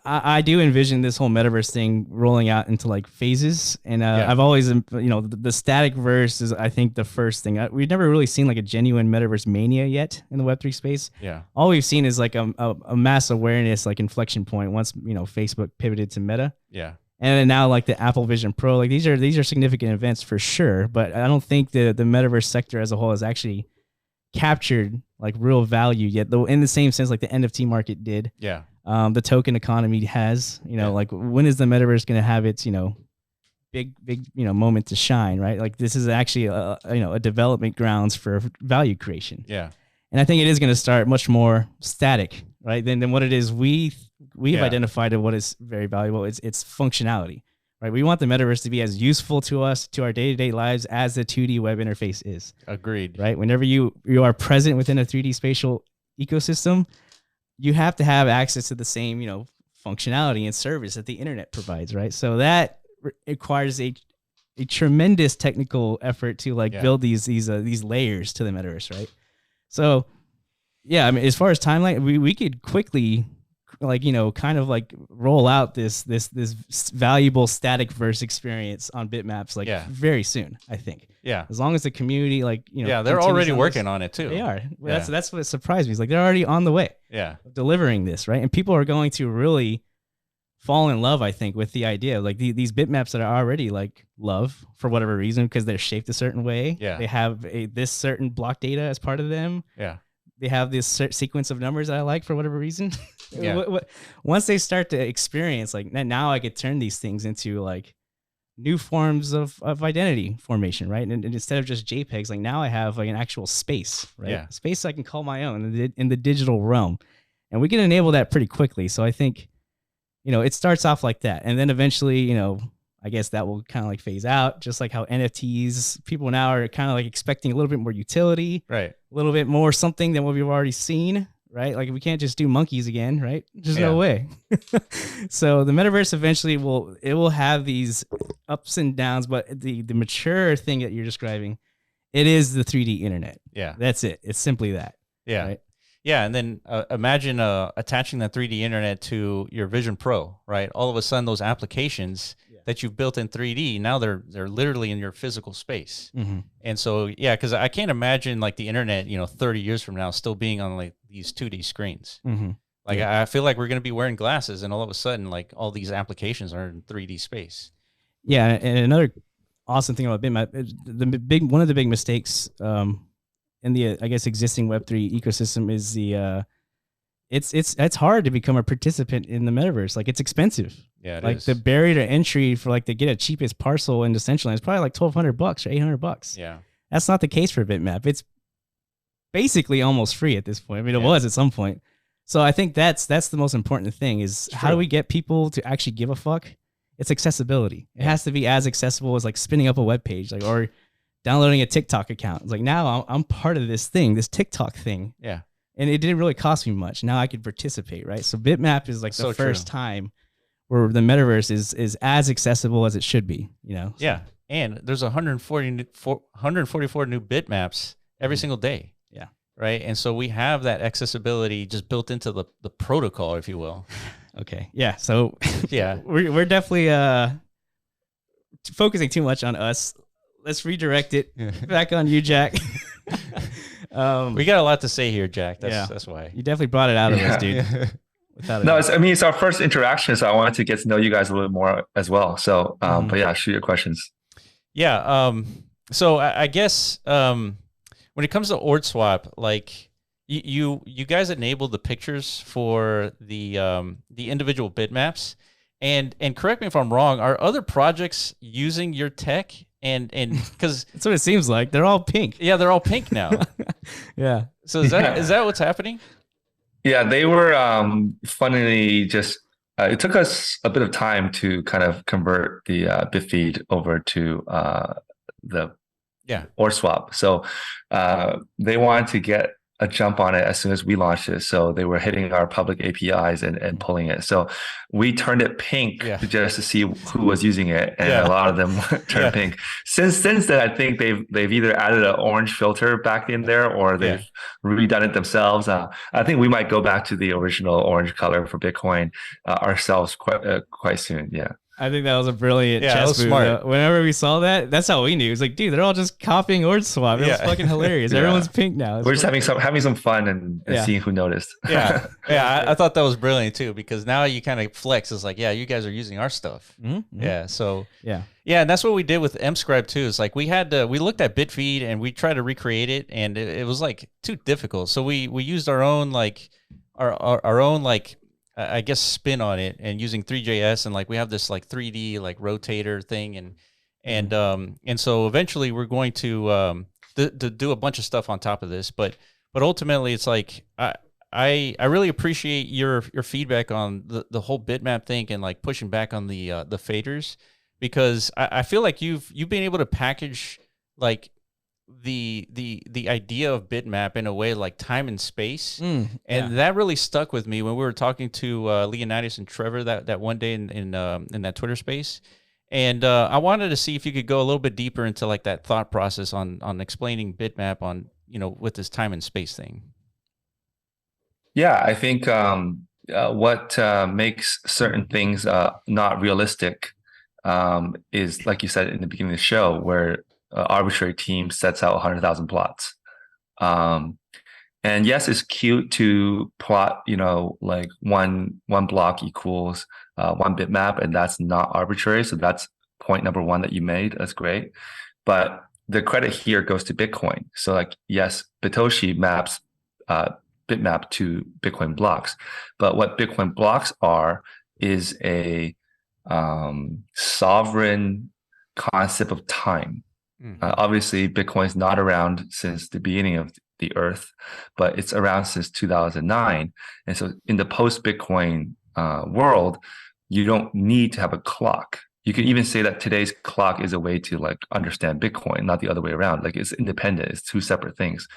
I do envision this whole metaverse thing rolling out into like phases. And I've always, the static verse is, I think, the first thing. We've never really seen like a genuine metaverse mania yet in the Web3 space. Yeah. All we've seen is like a mass awareness, like inflection point once, Facebook pivoted to Meta. Yeah. And then now like the Apple Vision Pro, like these are significant events for sure. But I don't think the metaverse sector as a whole has actually captured like real value yet, though, in the same sense like the NFT market did. Yeah. The token economy has, like when is the metaverse going to have its, big, moment to shine, right? Like this is actually a development grounds for value creation. Yeah. And I think it is going to start much more static, right? Than what it is. We have identified what is very valuable. It's functionality, right? We want the metaverse to be as useful to us, to our day-to-day lives, as the 2D web interface is. Agreed. Right? Whenever you are present within a 3D spatial ecosystem, you have to have access to the same, functionality and service that the internet provides, right? So that requires a tremendous technical effort to build these layers to the metaverse, right? So yeah, I mean, as far as timeline, we could quickly roll out this valuable static verse experience on bitmaps very soon, I think. Yeah. As long as the community they're already working on it too. They are. That's what surprised me. It's like they're already on the way. Yeah. Of delivering this, right? And people are going to really fall in love, I think, with the idea of these bitmaps that are already love for whatever reason, because they're shaped a certain way. Yeah. They have this certain block data as part of them. Yeah. They have this sequence of numbers that I like for whatever reason. Yeah. Once they start to experience now I could turn these things into new forms of identity formation, right? And instead of just JPEGs, now I have an actual space, right? Yeah. Space I can call my own in the digital realm. And we can enable that pretty quickly. So I think, it starts off like that. And then eventually, I guess that will kind of phase out, just like how NFTs, people now are kind of expecting a little bit more utility, right? A little bit more something than what we've already seen, right? We can't just do monkeys again, right? There's no way. So the metaverse eventually will have these ups and downs, but the mature thing that you're describing, it is the 3D internet. Yeah. That's it. It's simply that. Yeah. Right? Yeah, and then imagine attaching that 3D internet to your Vision Pro, right? All of a sudden, those applications that you've built in 3D, now they're literally in your physical space. Mm-hmm. And so, yeah, because I can't imagine the internet, 30 years from now still being on these 2D screens. Mm-hmm. I feel like we're going to be wearing glasses, and all of a sudden, all these applications are in 3D space. Yeah, and another awesome thing about Bitmap, one of the big mistakes in the I guess existing Web3 ecosystem is it's hard to become a participant in the metaverse. It's expensive. Yeah, it is. The barrier to entry for to get a cheapest parcel into Decentraland is probably $1,200 or $800. Yeah, that's not the case for Bitmap. It's basically almost free at this point. I mean, it was at some point. So I think that's the most important thing is how do we get people to actually give a fuck? It's accessibility. It has to be as accessible as spinning up a web page, or downloading a TikTok account. It's now I'm part of this thing, this TikTok thing. Yeah. And it didn't really cost me much. Now I could participate, right? So Bitmap is the first time where the metaverse is as accessible as it should be, So. Yeah. And there's 144 new bitmaps every single day. Yeah. Right. And so we have that accessibility just built into the protocol, if you will. Okay. Yeah. So yeah, we're definitely focusing too much on us. Let's redirect it back on you, Jack. We got a lot to say here, Jack. That's why. You definitely brought it out of us, dude. It's our first interaction, so I wanted to get to know you guys a little bit more as well. So, but yeah, shoot your questions. Yeah. So I guess when it comes to OrdSwap, you guys enabled the pictures for the individual bitmaps, and correct me if I'm wrong. Are other projects using your tech? And because that's what it seems like. They're all pink. Yeah, they're all pink now. Yeah. So is that what's happening? Yeah, they were funnily just. It took us a bit of time to kind of convert the Bitfeed over to the OrdSwap. So they wanted to get a jump on it as soon as we launched it. So they were hitting our public APIs and pulling it. So we turned it pink just to see who was using it. And a lot of them turned pink. Since then, I think they've either added an orange filter back in there or they've redone it themselves. I think we might go back to the original orange color for Bitcoin ourselves quite soon. Yeah. I think that was a brilliant chess move. Smart. Whenever we saw that, that's how we knew. It was dude, they're all just copying OrdSwap. It was fucking hilarious. Everyone's pink now. We're just having some fun and seeing who noticed. Yeah. I thought that was brilliant too, because now you kind of flex. It's you guys are using our stuff. Mm-hmm. Yeah. So yeah, and that's what we did with mscribe too. It's we looked at Bitfeed and we tried to recreate it, and it was too difficult. So we used our own our own I guess spin on it, and using 3JS, and we have this 3D rotator thing, and so eventually we're going to do a bunch of stuff on top of this, but ultimately it's I really appreciate your feedback on the whole bitmap thing and pushing back on the faders, because I feel like you've been able to package like the idea of bitmap in a way like time and space, and that really stuck with me when we were talking to Leonidas and Trevor that one day in that Twitter space. And I wanted to see if you could go a little bit deeper into like that thought process on explaining bitmap on, you know, with this time and space thing. Yeah, I think what makes certain things not realistic is, like you said in the beginning of the show, where arbitrary team sets out 100,000 plots. And yes, it's cute to plot, you know, like one block equals one bitmap, and that's not arbitrary. So that's point number one that you made. That's great. But the credit here goes to Bitcoin. So like, yes, Bitoshi maps bitmap to Bitcoin blocks. But what Bitcoin blocks are is a sovereign concept of time. Obviously, Bitcoin is not around since the beginning of the earth, but it's around since 2009. And so in the post-Bitcoin world, you don't need to have a clock. You can even say that today's clock is a way to like understand Bitcoin, not the other way around. Like it's independent, it's two separate things.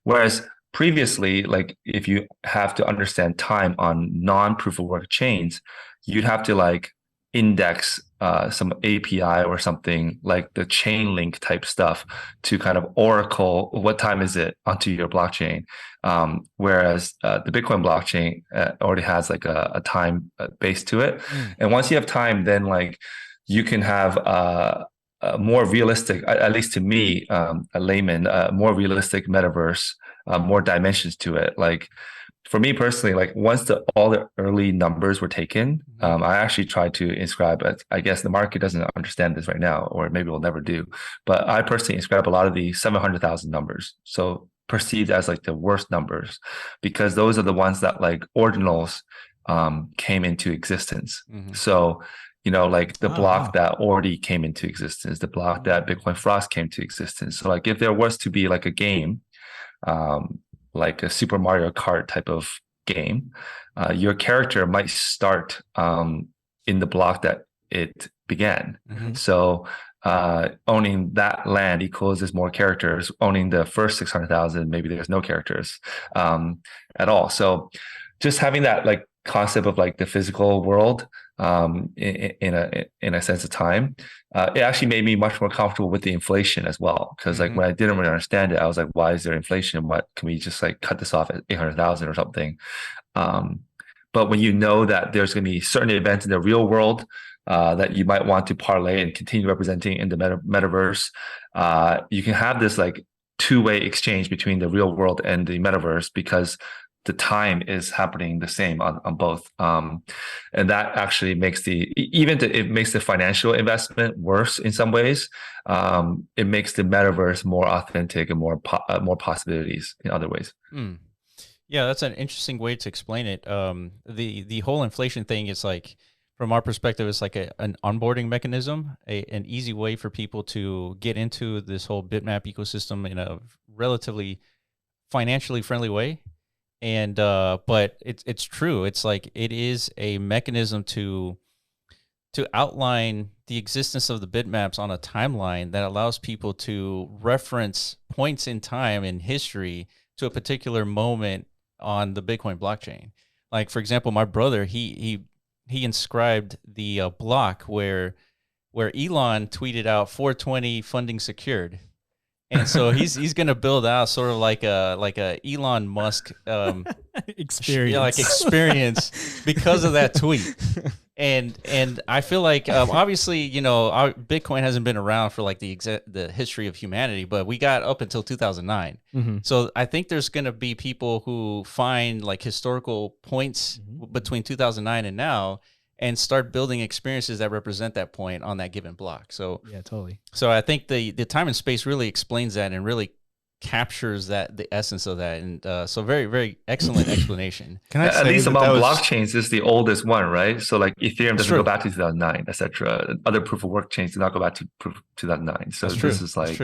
Whereas previously, like if you have to understand time on non-proof of work chains, you'd have to like index some API or something like the chain link type stuff to kind of oracle what time is it onto your blockchain. Whereas the Bitcoin blockchain already has like a time base to it. And once you have time, then like you can have a more realistic, at least to me, a layman, more realistic metaverse, more dimensions to it. Like for me personally, like once all the early numbers were taken, I actually tried to inscribe, I guess the market doesn't understand this right now, or maybe will never do, but I personally inscribe a lot of the 700,000 numbers. So perceived as like the worst numbers, because those are the ones that like ordinals came into existence. So, you know, like the block that already came into existence, the block that Bitcoin Frost came to existence. So like if there was to be like a game, like a Super Mario Kart type of game, your character might start in the block that it began. So owning that land equals there's more characters. Owning the first 600,000, maybe there's no characters at all. So just having that like concept of like the physical world in a sense of time, it actually made me much more comfortable with the inflation as well. Because like when I didn't really understand it, I was like, why is there inflation? What can we just like cut this off at 800,000 or something? But when you know that there's going to be certain events in the real world that you might want to parlay and continue representing in the metaverse, you can have this like two-way exchange between the real world and the metaverse, because the time is happening the same on both. And that actually makes it makes the financial investment worse in some ways. It makes the metaverse more authentic and more possibilities in other ways. Yeah, that's an interesting way to explain it. The whole inflation thing is like, from our perspective, it's like an onboarding mechanism, an easy way for people to get into this whole bitmap ecosystem in a relatively financially friendly way. And but it's true. It's like it is a mechanism to outline the existence of the bitmaps on a timeline that allows people to reference points in time in history to a particular moment on the Bitcoin blockchain. Like for example, my brother, he inscribed the block where Elon tweeted out 420 funding secured. And so he's going to build out sort of like a Elon Musk experience because of that tweet. And I feel like obviously, you know, our Bitcoin hasn't been around for like the history of humanity, but we got up until 2009. So I think there's going to be people who find like historical points between 2009 and now, and start building experiences that represent that point on that given block. So yeah, totally. So I think the time and space really explains that and really captures the essence of that. And so very, very excellent explanation. Can I at least among blockchains is the oldest one, right? So like Ethereum doesn't go back to 2009, etc. Other proof of work chains do not go back to 2009. So this is like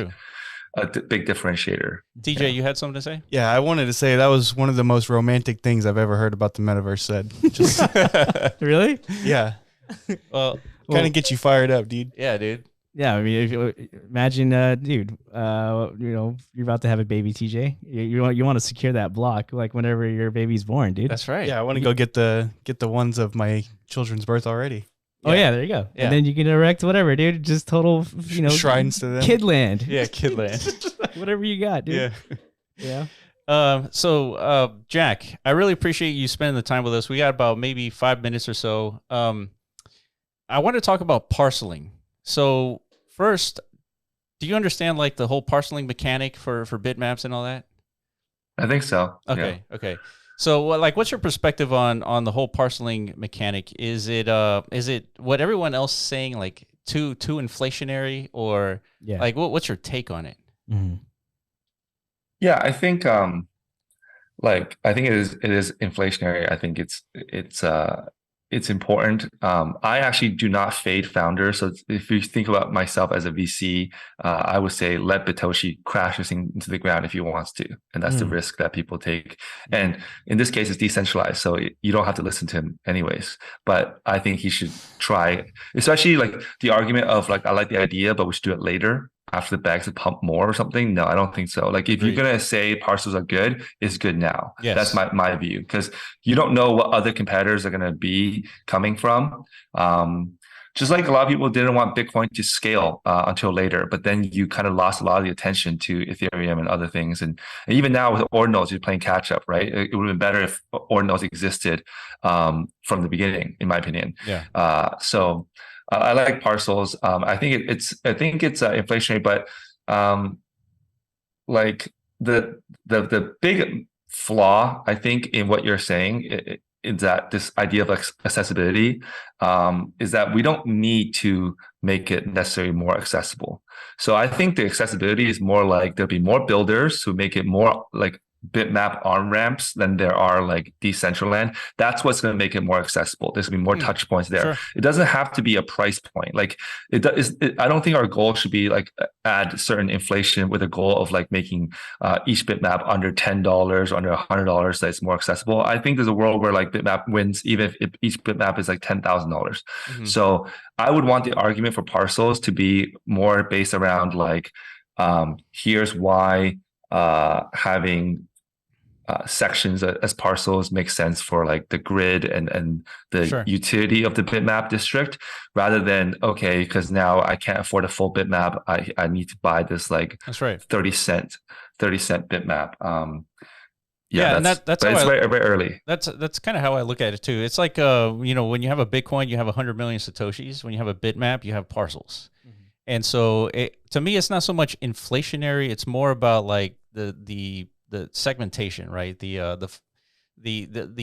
a big differentiator. TJ, you had something to say? Yeah, I wanted to say that was one of the most romantic things I've ever heard about the metaverse said. Just really? Yeah. Well, Kind of get you fired up, dude. Yeah, dude. Yeah, I mean, if you imagine, dude, you're about to have a baby, TJ. You want to secure that block like whenever your baby's born, dude. That's right. Yeah, I want to go get the ones of my children's birth already. Oh yeah, there you go. Yeah. And then you can erect whatever, dude. Just total, shrines to them. kid land. Yeah, kid land. Whatever you got, dude. Yeah. Yeah. So Jack, I really appreciate you spending the time with us. We got about maybe 5 minutes or so. I want to talk about parceling. So first, do you understand like the whole parceling mechanic for bitmaps and all that? I think so. Okay. Okay. So like, what's your perspective on the whole parceling mechanic? Is it what everyone else is saying, like too inflationary, or like what's your take on it? Mm-hmm. Yeah, I think I think it is inflationary. I think it's important. I actually do not fade founders. So if you think about myself as a VC, I would say let Bitoshi crash this thing into the ground if he wants to. And that's the risk that people take. And in this case, it's decentralized. So you don't have to listen to him anyways. But I think he should try, especially like the argument of like, I like the idea, but we should do it later after the bags have pumped more or something. No, I don't think so. Like if you're going to say parcels are good, it's good now. Yes. That's my view, because you don't know what other competitors are going to be coming from. Just like a lot of people didn't want Bitcoin to scale until later, but then you kind of lost a lot of the attention to Ethereum and other things. And even now with Ordinals, you're playing catch up, right? It would have been better if Ordinals existed from the beginning, in my opinion. Yeah. So I like parcels. I think it's inflationary, but like the big flaw, I think, in what you're saying is that this idea of accessibility is that we don't need to make it necessarily more accessible. So I think the accessibility is more like there'll be more builders who make it more like Bitmap on ramps than there are like Decentraland. That's what's going to make it more accessible. There's going to be more touch points there. Sure. It doesn't have to be a price point. Like I don't think our goal should be like add certain inflation with a goal of like making each Bitmap under $10 or under $100 that it's more accessible. I think there's a world where like Bitmap wins even if each Bitmap is like $10,000. So I would want the argument for parcels to be more based around like here's why having sections as parcels makes sense for like the grid and the utility of the bitmap district, rather than okay, because now I can't afford a full bitmap, I need to buy this like 30 cent bitmap. And that's it's very early. That's kind of how I look at it too. It's like when you have a Bitcoin, you have 100 million satoshis. When you have a bitmap, you have parcels. And so to me, it's not so much inflationary. It's more about like the segmentation, right? The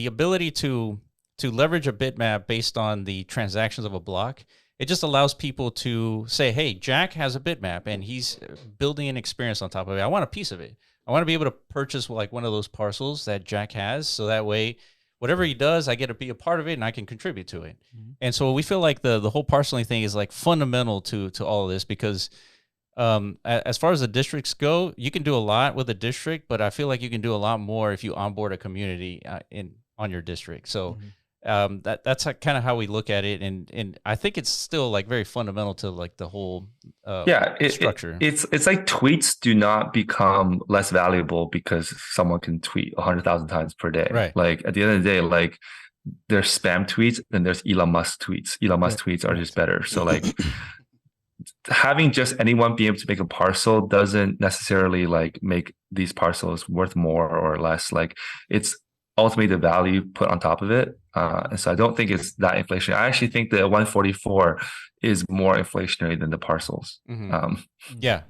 ability to leverage a bitmap based on the transactions of a block. It just allows people to say, hey, Jack has a bitmap and he's building an experience on top of it. I want a piece of it. I want to be able to purchase like one of those parcels that Jack has. So that way, whatever he does, I get to be a part of it and I can contribute to it. And so we feel like the whole parceling thing is like fundamental to all of this, because as far as the districts go, you can do a lot with a district, but I feel like you can do a lot more if you onboard a community on your district. So that's kind of how we look at it, and I think it's still like very fundamental to like the whole structure. It's like tweets do not become less valuable because someone can tweet 100,000 times per day. Right. Like at the end of the day, like there's spam tweets and there's Elon Musk tweets. Elon Musk tweets are just better. So like having just anyone be able to make a parcel doesn't necessarily like make these parcels worth more or less. Like it's ultimately the value put on top of it. And so I don't think it's that inflationary. I actually think the 144 is more inflationary than the parcels. Yeah,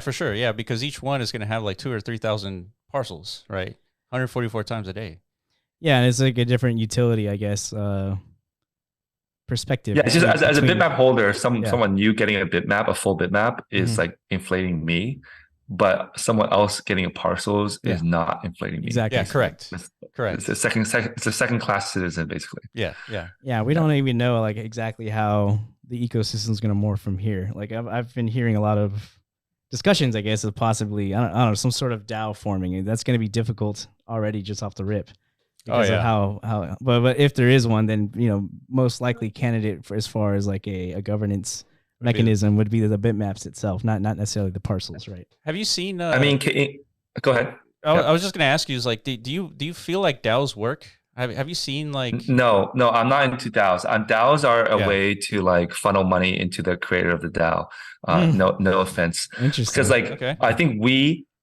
for sure. Yeah, because each one is going to have like 2,000 or 3,000 parcels, right? 144 times a day. Yeah, and it's like a different utility, I guess. Perspective. Yeah, it's just as a bitmap holder, someone new getting a bitmap, a full bitmap, is like inflating me, but someone else getting a parcels is not inflating me. Exactly. Yeah, correct. Correct. It's a second class citizen, basically. Yeah. We don't even know like exactly how the ecosystem is going to morph from here. Like I've been hearing a lot of discussions, I guess, of possibly I don't know, some sort of DAO forming, and that's going to be difficult already just off the rip. because of how but if there is one, then most likely candidate for as far as like a governance mechanism would be the bitmaps itself, not necessarily the parcels, right? Have you seen? I mean, go ahead. I was just going to ask you, is like, do you feel like DAOs work? Have you seen like? No, I'm not into DAOs. DAOs are a way to like funnel money into the creator of the DAO. No offense. Interesting. Because like I think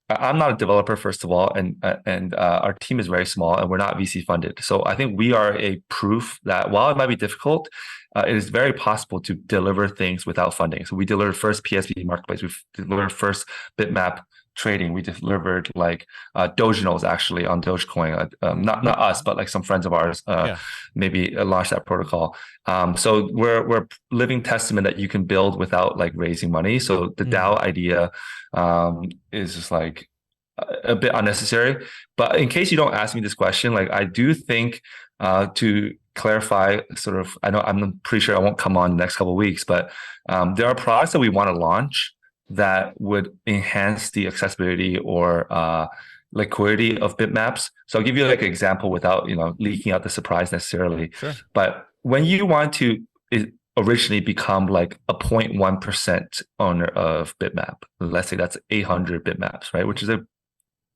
I'm not a developer, first of all, and our team is very small, and we're not VC funded. So I think we are a proof that while it might be difficult, it is very possible to deliver things without funding. So we delivered first PSP marketplace. We've delivered first Bitmap trading. We delivered like Ordinals actually on Dogecoin. Not us, but like some friends of ours maybe launched that protocol. So we're living testament that you can build without like raising money. So the DAO idea is just like a bit unnecessary. But in case you don't ask me this question, like I do think to clarify sort of, I'm pretty sure I won't come on the next couple of weeks, but there are products that we want to launch that would enhance the accessibility or liquidity of bitmaps. So I'll give you like an example without leaking out the surprise necessarily. Sure. But when you want to originally become like a 0.1% owner of Bitmap, let's say that's 800 bitmaps, right? Which is a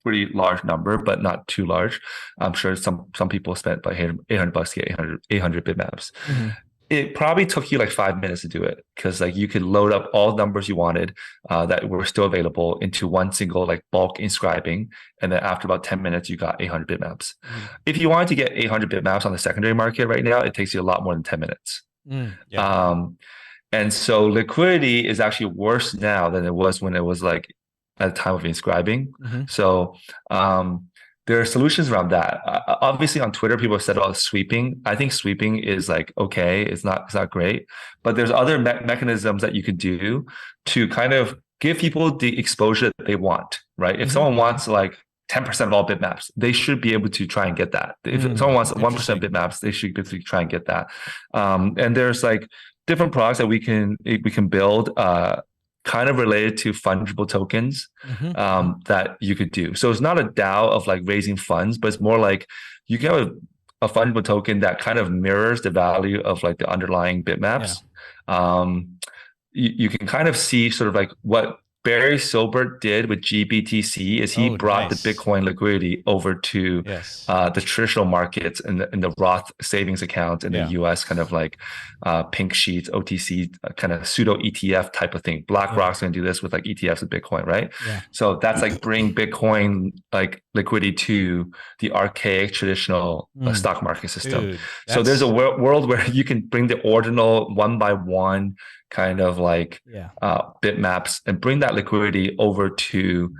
pretty large number, but not too large. I'm sure some people spent like $800 to get 800 bitmaps. Mm-hmm. It probably took you like 5 minutes to do it because like you could load up all numbers you wanted that were still available into one single like bulk inscribing. And then after about 10 minutes, you got 800 bitmaps. Mm. If you wanted to get 800 bitmaps on the secondary market right now, it takes you a lot more than 10 minutes. And so liquidity is actually worse now than it was when it was like at the time of inscribing. Mm-hmm. So there are solutions around that. Obviously on Twitter, people have said about sweeping. I think sweeping is like, okay, it's not great, but there's other mechanisms that you could do to kind of give people the exposure that they want, right? If someone wants like 10% of all bitmaps, they should be able to try and get that. If someone wants 1% bitmaps, they should be able to try and get that. And there's like different products that we can build kind of related to fungible tokens that you could do. So it's not a DAO of like raising funds, but it's more like you can have a fungible token that kind of mirrors the value of like the underlying bitmaps. You can kind of see sort of like what Barry Silbert did with GBTC is he brought the Bitcoin liquidity over to the traditional markets and the Roth savings accounts in the US, kind of like pink sheets, OTC, kind of pseudo ETF type of thing. BlackRock's going to do this with like ETFs of Bitcoin, right? So that's like bring Bitcoin like liquidity to the archaic traditional stock market system. Dude, so there's a world where you can bring the ordinal one by one kind of like bitmaps and bring that liquidity over to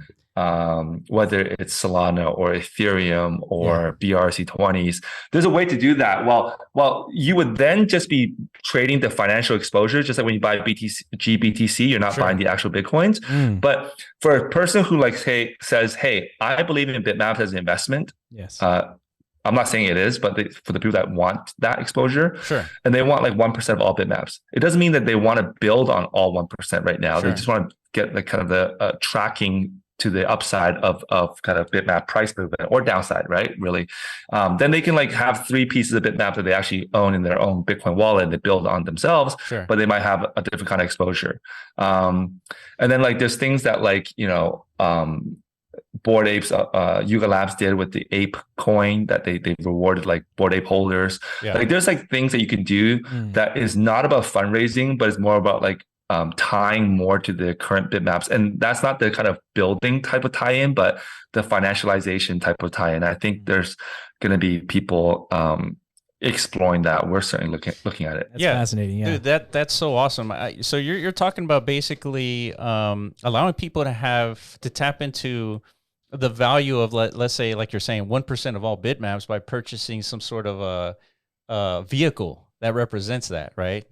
whether it's Solana or Ethereum or BRC20s. There's a way to do that. Well, you would then just be trading the financial exposure, just like when you buy GBTC, you're not buying the actual Bitcoins. But for a person who like says, hey, I believe in bitmaps as an investment. I'm not saying it is, but for the people that want that exposure, and they want like 1% of all bitmaps, it doesn't mean that they want to build on all 1% right now. They just want to get like kind of the tracking to the upside of kind of bitmap price movement or downside, right? Really. Then they can like have 3 pieces of bitmap that they actually own in their own Bitcoin wallet and they build on themselves, but they might have a different kind of exposure. And then like there's things that like, Bored Apes, Yuga Labs did with the ape coin that they rewarded like Bored Ape holders. Like there's like things that you can do that is not about fundraising, but it's more about like tying more to the current bitmaps. And that's not the kind of building type of tie-in, but the financialization type of tie-in. I think there's going to be people exploring that. We're certainly looking at it. That's fascinating. Dude, that's so awesome. So you're talking about basically allowing people to tap into the value of let's say, like you're saying, 1% of all bitmaps by purchasing some sort of a vehicle that represents that, right?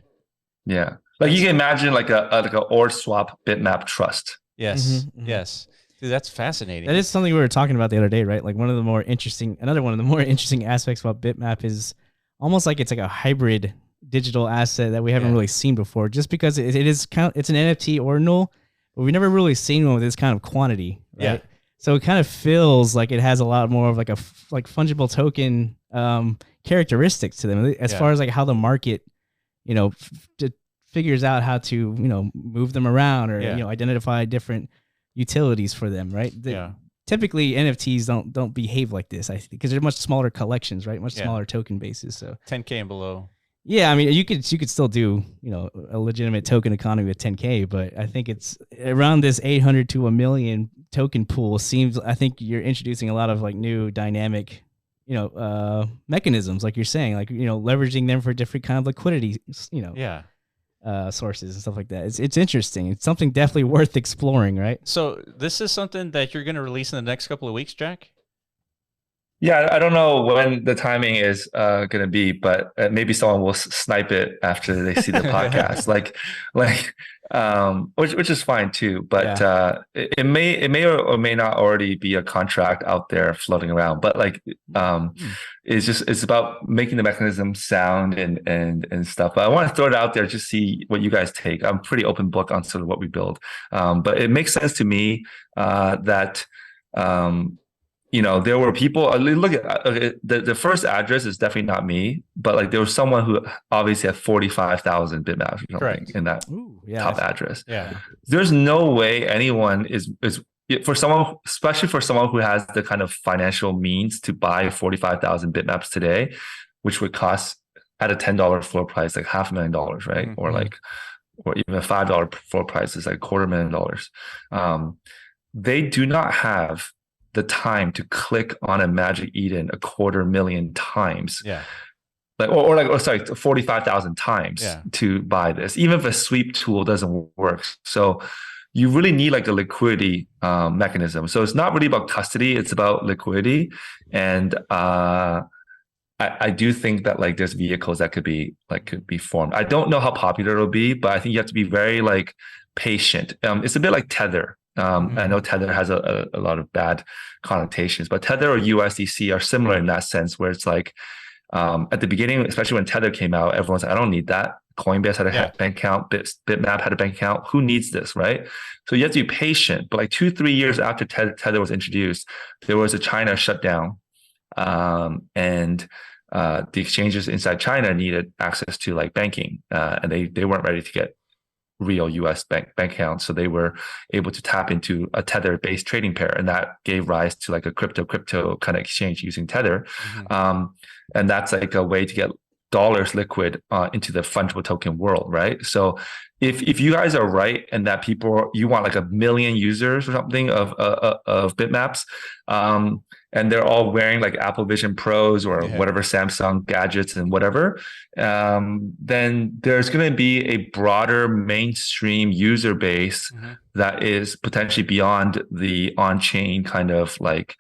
Yeah, like you can imagine like a OR swap bitmap trust. Yes. Dude, that's fascinating. That is something we were talking about the other day, right? Like another one of the more interesting aspects about Bitmap is almost like it's like a hybrid digital asset that we haven't really seen before, just because it's an NFT ordinal, but we've never really seen one with this kind of quantity, right? So it kind of feels like it has a lot more of like like fungible token characteristics to them, as far as like how the market, figures out how to, move them around or, identify different utilities for them, right? Typically NFTs don't behave like this, I think, because they're much smaller collections, right? Much smaller token bases. So 10K and below. Yeah, I mean, you could still do, a legitimate token economy with 10K, but I think it's around this 800 to 1 million token pool seems, I think you're introducing a lot of like new dynamic, mechanisms, like you're saying, like, leveraging them for different kind of liquidity, sources and stuff like that. It's interesting. It's something definitely worth exploring, right? So this is something that you're going to release in the next couple of weeks, Jack? Yeah, I don't know when the timing is going to be, but maybe someone will snipe it after they see the podcast, which is fine too. But it may or may not already be a contract out there floating around. But it's about making the mechanism sound and stuff. But I want to throw it out there, just see what you guys take. I'm pretty open book on sort of what we build, but it makes sense to me that. There were people. Look at the first address is definitely not me, but like there was someone who obviously had 45,000 bitmaps or something Correct. in that top address. Yeah, there's no way anyone is for someone, especially for someone who has the kind of financial means to buy 45,000 bitmaps today, which would cost at a $10 floor price like $500,000, right? Mm-hmm. or even a $5 floor price is like $250,000. They do not have the time to click on a Magic Eden 250,000 times. Yeah. 45,000 times to buy this, even if a sweep tool doesn't work. So you really need like a liquidity mechanism. So it's not really about custody, it's about liquidity. And I do think that like there's vehicles that could be formed. I don't know how popular it'll be, but I think you have to be very like patient. It's a bit like Tether. I know Tether has a lot of bad connotations, but Tether or USDC are similar in that sense, where it's like at the beginning, especially when Tether came out, everyone's like, I don't need that. Coinbase had a bank account, Bitmap had a bank account. Who needs this, right? So you have to be patient. But like 2-3 years after Tether was introduced, there was a China shutdown, and the exchanges inside China needed access to like banking, and they weren't ready to get real US bank accounts. So they were able to tap into a Tether-based trading pair, and that gave rise to like a crypto kind of exchange using Tether. And that's like a way to get dollars liquid into the fungible token world, right? So if you guys are right and that you want like 1 million users or something of bitmaps, and they're all wearing like Apple Vision Pros or whatever Samsung gadgets and whatever, then there's going to be a broader mainstream user base that is potentially beyond the on-chain kind of like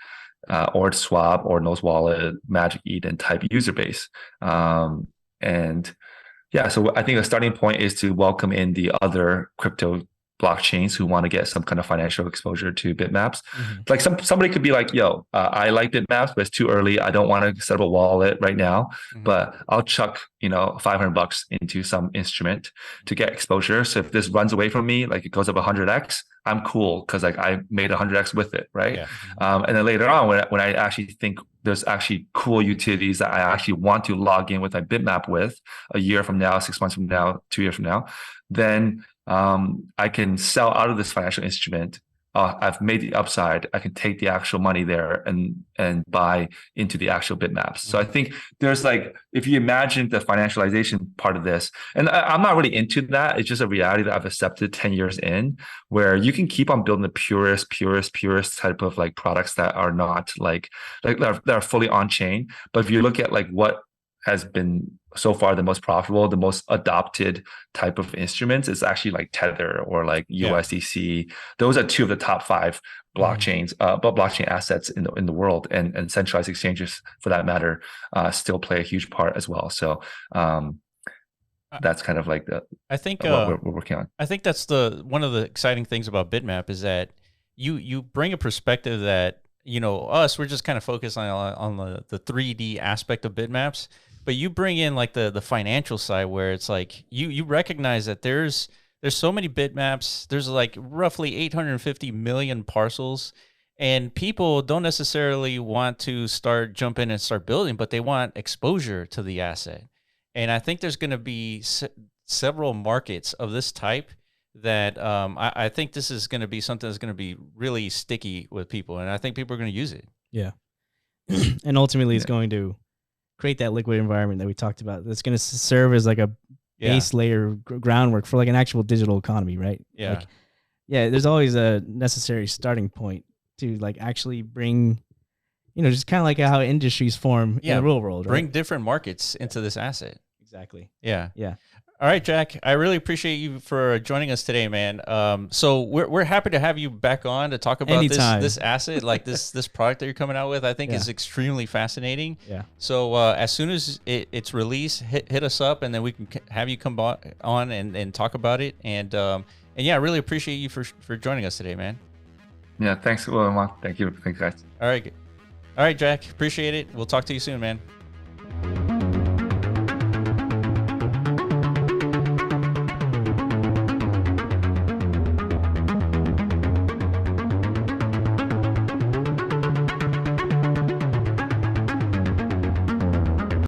Swap, Ordinals wallet, Magic Eden type user base. So I think a starting point is to welcome in the other crypto blockchains who want to get some kind of financial exposure to bitmaps. Like somebody could be like, yo, I like bitmaps, but it's too early. I don't want to set up a wallet right now, but I'll chuck, $500 into some instrument to get exposure. So if this runs away from me, like it goes up 100x, I'm cool because like I made 100x with it, right? And then later on, when I actually think there's actually cool utilities that I actually want to log in with my bitmap with a year from now, 6 months from now, 2 years from now, then I can sell out of this financial instrument. I've made the upside. I can take the actual money there and buy into the actual bitmaps. So I think there's like, if you imagine the financialization part of this, and I'm not really into that. It's just a reality that I've accepted 10 years in, where you can keep on building the purest type of like products that are not like that are fully on chain. But if you look at like what has been so far the most profitable, the most adopted type of instruments is actually like Tether or like USDC. Those are 2 of the top 5 blockchains, blockchain assets in the world, and centralized exchanges for that matter still play a huge part as well. So that's kind of like I think what we're working on. I think that's one of the exciting things about Bitmap is that you bring a perspective that we're just kind of focused on the 3D aspect of bitmaps. But you bring in like the financial side where it's like you recognize that there's so many bitmaps. There's like roughly 850 million parcels, And people don't necessarily want to start jumping and start building, but they want exposure to the asset. And I think there's going to be several markets of this type that I think this is going to be something that's going to be really sticky with people. And I think people are going to use it. Yeah. And ultimately it's going to create that liquid environment that we talked about. That's going to serve as like a base layer groundwork for like an actual digital economy, right? Yeah. Like, yeah, there's always a necessary starting point to like actually bring, just kind of like how industries form in the real world, right? Bring different markets into this asset. Exactly. Yeah. Yeah. All right, Jack, I really appreciate you for joining us today, man. So we're happy to have you back on to talk about this asset, like this product that you're coming out with. I think is extremely fascinating. Yeah. So as soon as it's released, hit us up, and then we can have you come on and talk about it. And yeah, I really appreciate you for joining us today, man. Yeah, thanks, Wilma. Thank you. Thanks, guys. All right, Jack, appreciate it. We'll talk to you soon, man.